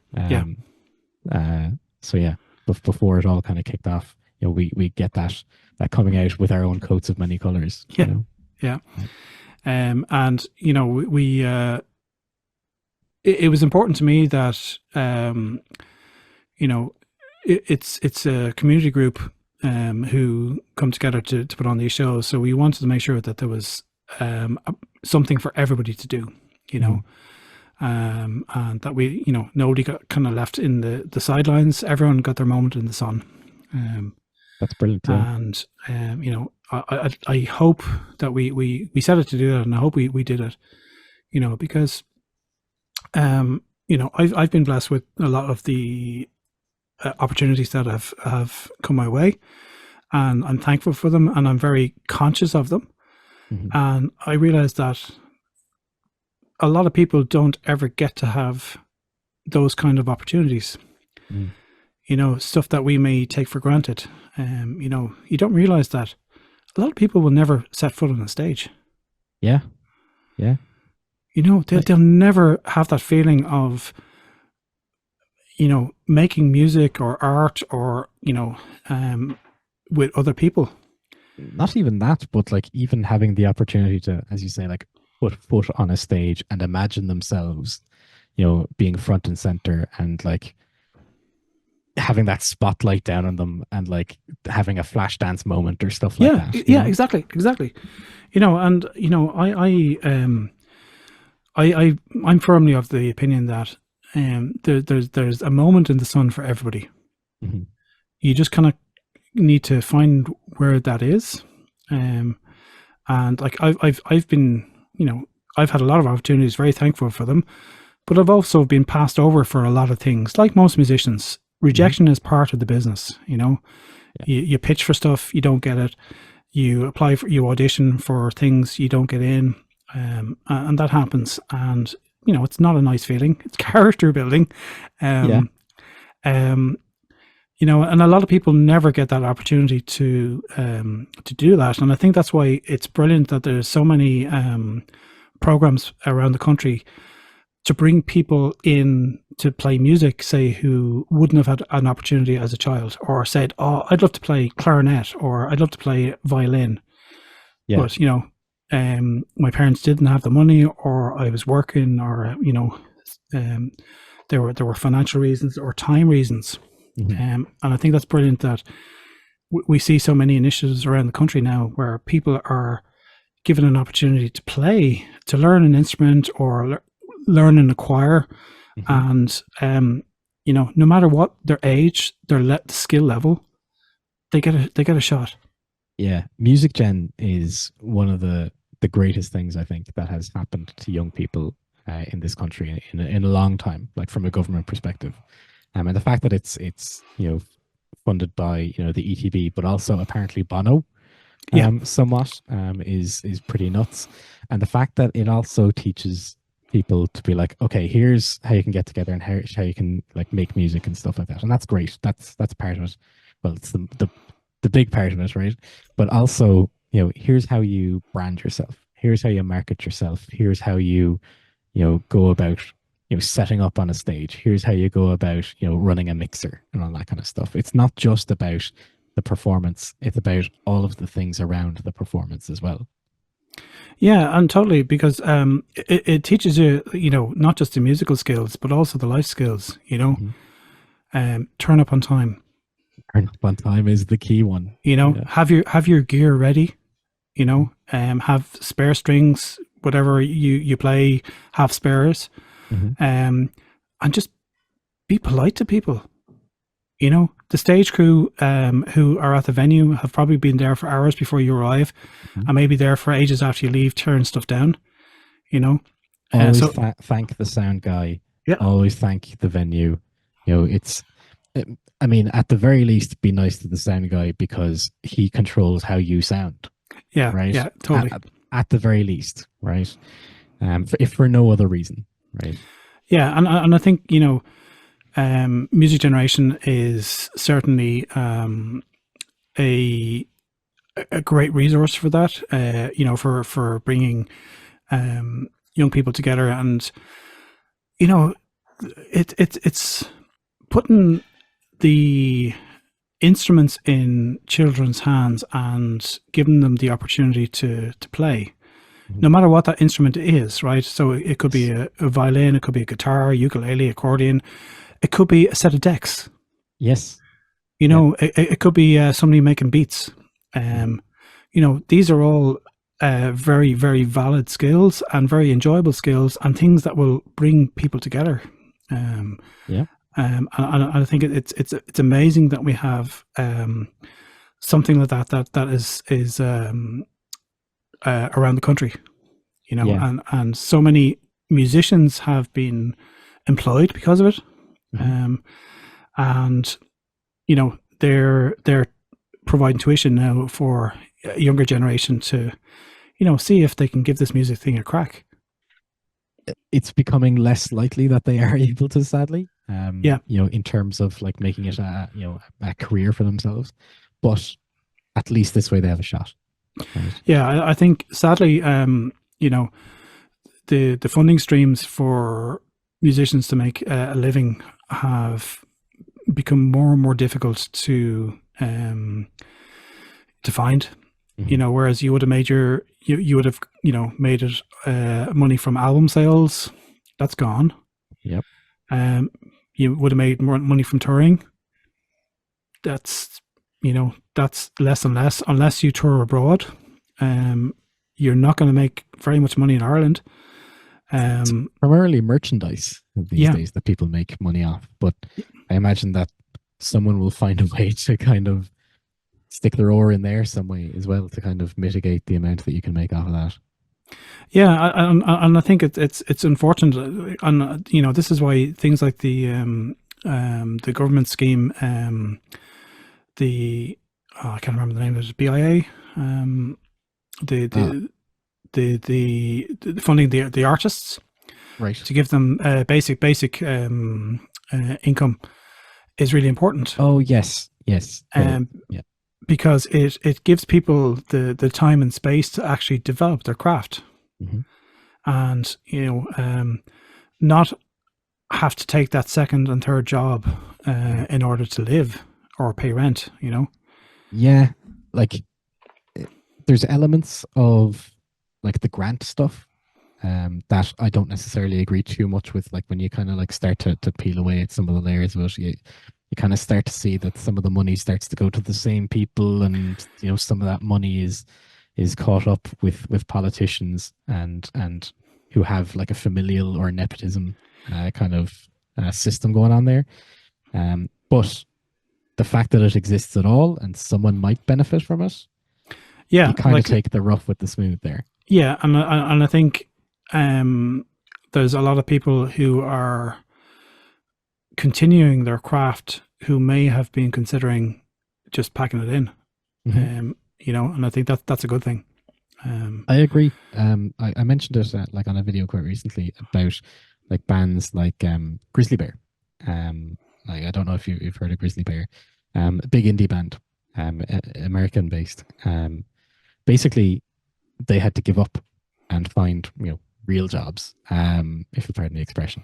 So yeah, before it all kind of kicked off, we get that coming out with our own coats of many colors. Yeah. And we it was important to me that it's a community group who come together to put on these shows. So we wanted to make sure that there was something for everybody to do, and that we, nobody got kind of left in the sidelines. Everyone got their moment in the sun. That's brilliant. Yeah. And I hope that we set it to do that, and I hope we did it. Because I've been blessed with a lot of the opportunities that have come my way, and I'm thankful for them, and I'm very conscious of them. Mm-hmm. And I realize that a lot of people don't ever get to have those kind of opportunities. Stuff that we may take for granted. You don't realize that a lot of people will never set foot on a stage. Yeah. They'll never have that feeling of making music or art or with other people. Not even that, but like even having the opportunity to, as you say, like put foot on a stage and imagine themselves being front and center, and like having that spotlight down on them, and like having a flash dance moment or stuff like that. Yeah, exactly. I'm firmly of the opinion that there's a moment in the sun for everybody. Mm-hmm. You just kind of need to find where that is. And like I've been, I've had a lot of opportunities, very thankful for them, but I've also been passed over for a lot of things. Like most musicians, rejection is part of the business. You pitch for stuff, you don't get it. You audition for things, you don't get in, and that happens. And it's not a nice feeling. It's character building. And a lot of people never get that opportunity to do that. And I think that's why it's brilliant that there's so many programs around the country to bring people in to play music, say, who wouldn't have had an opportunity as a child, or said, "Oh, I'd love to play clarinet," or "I'd love to play violin." Yeah. But my parents didn't have the money, or I was working, or there were financial reasons or time reasons. Mm-hmm. And I think that's brilliant that we see so many initiatives around the country now where people are given an opportunity to play, to learn an instrument, or learn in a choir. Mm-hmm. And no matter what their age, their skill level, they get a shot. Yeah, Music Gen is one of the greatest things I think that has happened to young people in this country in a long time, like from a government perspective. And the fact that it's funded by the ETB, but also apparently Bono, somewhat is pretty nuts. And the fact that it also teaches people to be like, okay, here's how you can get together and how you can like make music and stuff like that, and that's great. That's part of it. Well, it's the big part of it, right? But also, here's how you brand yourself. Here's how you market yourself. Here's how you go about setting up on a stage. Here's how you go about running a mixer and all that kind of stuff. It's not just about the performance, it's about all of the things around the performance as well. Yeah, and totally, because it teaches you, not just the musical skills, but also the life skills. Mm-hmm. Turn up on time. Turn up on time is the key one. Have your gear ready. Have spare strings, whatever you play, have spares. Mm-hmm. And just be polite to people. The stage crew who are at the venue have probably been there for hours before you arrive, mm-hmm. and maybe there for ages after you leave, tearing stuff down. Always thank the sound guy. Yeah. Always thank the venue. At the very least, be nice to the sound guy because he controls how you sound. Yeah. Right. Yeah. Totally. At the very least, right? If for no other reason, right? Yeah, and I think Music Generation is certainly a great resource for that. For bringing young people together, and it's putting the instruments in children's hands and giving them the opportunity to play. No matter what that instrument is, right? So it could be a violin, it could be a guitar, ukulele, accordion, it could be a set of decks. Yes. It could be somebody making beats. These are all very, very valid skills and very enjoyable skills and things that will bring people together. And I think it's amazing that we have something like that is around the country, and so many musicians have been employed because of it. Mm-hmm. And they're providing tuition now for a younger generation to see if they can give this music thing a crack. It's becoming less likely that they are able to, sadly. In terms of like making it a career for themselves, but at least this way they have a shot. Right. Yeah, I think sadly, the funding streams for musicians to make a living have become more and more difficult to find. Mm-hmm. Whereas you would have made made it money from album sales, that's gone. Yep. You would have made more money from touring. That's less and less unless you tour abroad. You're not going to make very much money in Ireland. Primarily merchandise these Yeah. days that people make money off, but I imagine that someone will find a way to kind of stick their oar in there some way as well to kind of mitigate the amount that you can make off of that. Yeah, and I think it's unfortunate, and this is why things like the government scheme, I can't remember the name of it, BIA, the funding the artists, Right. to give them basic income is really important. Oh yes. Yeah. Because it gives people the time and space to actually develop their craft, and not have to take that second and third job in order to live or pay rent. Yeah, like there's elements of like the grant stuff that I don't necessarily agree too much with. Like when you kind of like start to peel away at some of the layers of it, you kind of start to see that some of the money starts to go to the same people, and some of that money is caught up with politicians and who have like a familial or nepotism kind of system going on there. But the fact that it exists at all and someone might benefit from it, you kind of take the rough with the smooth there. Yeah, and I think there's a lot of people who are continuing their craft who may have been considering just packing it in, and I think that's a good thing. I agree. I mentioned it like on a video quite recently about like bands like Grizzly Bear. Like I don't know if you've heard of Grizzly Bear, a big indie band, American based. Basically, they had to give up and find real jobs, if you pardon the expression,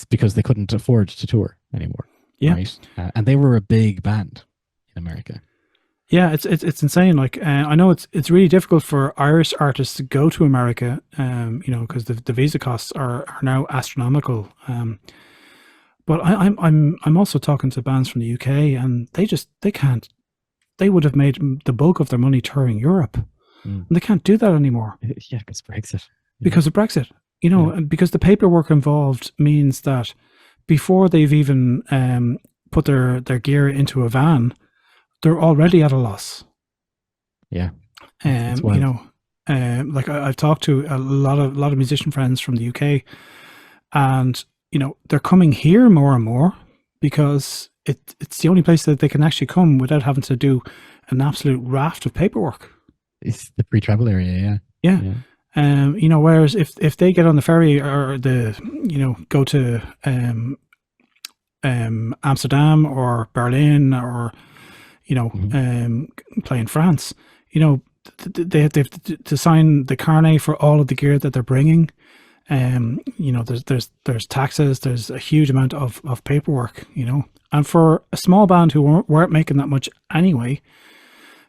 because they couldn't afford to tour anymore. Yeah, right. And they were a big band in America. Yeah, it's insane. Like I know it's really difficult for Irish artists to go to America, because the visa costs are now astronomical. But I'm also talking to bands from the UK, and they can't. They would have made the bulk of their money touring Europe, and they can't do that anymore. Yeah, because Brexit. Because of Brexit, and because the paperwork involved means that before they've even put their gear into a van, they're already at a loss. Yeah. Like I've talked to a lot of musician friends from the UK, and they're coming here more and more because it's the only place that they can actually come without having to do an absolute raft of paperwork. It's the pre-travel area, yeah. Whereas if they get on the ferry or go to Amsterdam or Berlin or play in France, they have to sign the carnet for all of the gear that they're bringing. There's taxes, there's a huge amount of paperwork, and for a small band who weren't making that much anyway,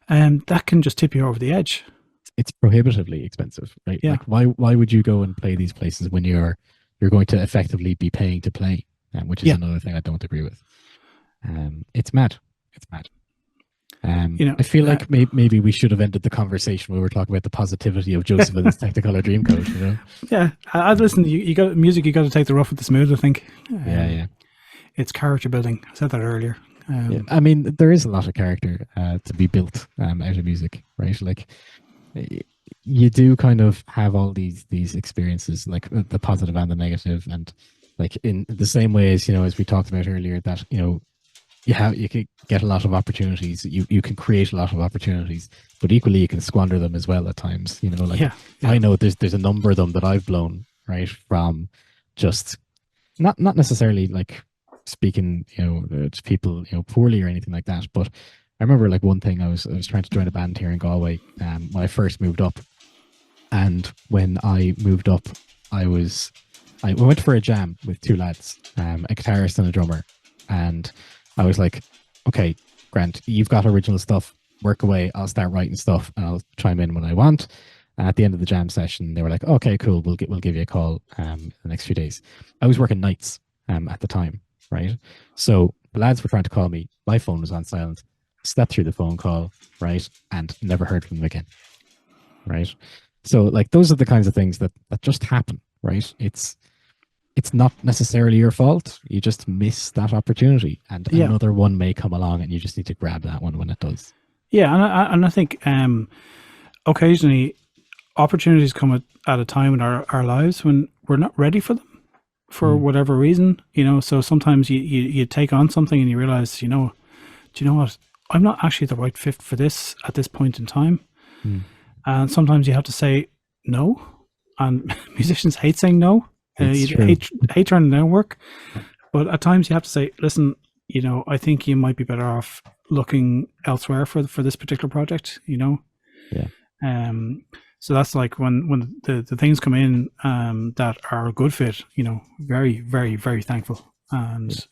that can just tip you over the edge. It's prohibitively expensive, right? Yeah. Like why would you go and play these places when you're going to effectively be paying to play, which is another thing I don't agree with. It's mad. I feel like maybe we should have ended the conversation where we're talking about the positivity of Joseph and his Technicolor Dreamcoat. Yeah, I'd listen. You got music. You got to take the rough with the smooth, I think. Yeah. It's character building. I said that earlier. I mean, there is a lot of character to be built out of music, right? Like you do kind of have all these experiences, like the positive and the negative, and like in the same way as as we talked about earlier, that you can get a lot of opportunities. You can create a lot of opportunities, but equally you can squander them as well at times. I know there's a number of them that I've blown, right, from just not necessarily like speaking to people poorly or anything like that, but I remember like one thing, I was trying to join a band here in Galway when I first moved up, and when I moved up I went for a jam with two lads, a guitarist and a drummer, and I was like, okay, Grant, you've got original stuff, work away, I'll start writing stuff and I'll chime in when I want. And at the end of the jam session they were like, okay, cool, we'll give you a call the next few days. I was working nights at the time, right? So the lads were trying to call me, my phone was on silent, slept through the phone call, right, and never heard from them again, right? So like those are the kinds of things that just happen, right? It's not necessarily your fault. You just miss that opportunity, and Yeah. another one may come along, and you just need to grab that one when it does. Yeah, and I think occasionally opportunities come at a time in our lives when we're not ready for them for whatever reason, so sometimes you take on something and you realize, do you know what? I'm not actually the right fit for this at this point in time. And sometimes you have to say no, and musicians hate saying no. You hate turning down work, but at times you have to say, listen, I think you might be better off looking elsewhere for this particular project, Yeah. So that's like when the things come in that are a good fit, very, very, very thankful, and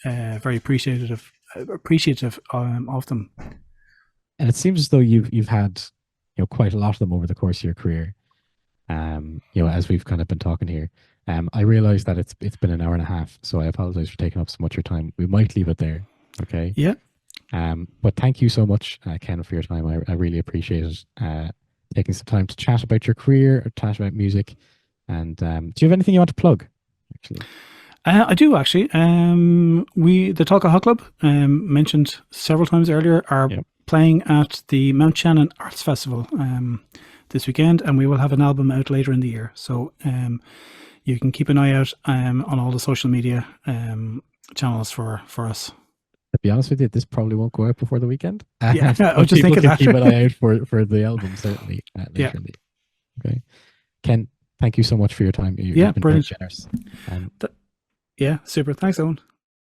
very appreciative of them. And it seems as though you've had quite a lot of them over the course of your career. As we've kind of been talking here. I realize that it's been an hour and a half, so I apologize for taking up so much of your time. We might leave it there. Okay. Yeah. But thank you so much, Ken, for your time. I really appreciate it. Taking some time to chat about your career, or chat about music. And do you have anything you want to plug, actually? I do, actually. The Tolka Hot Club, mentioned several times earlier, are playing at the Mount Shannon Arts Festival this weekend, and we will have an album out later in the year. So you can keep an eye out on all the social media channels for us. To be honest with you, this probably won't go out before the weekend. Yeah, I was just thinking that. Keep an eye out for the album, certainly. Later in the year. Okay. Ken, thank you so much for your time. You've been very brilliant. generous. Yeah, super. Thanks, Owen.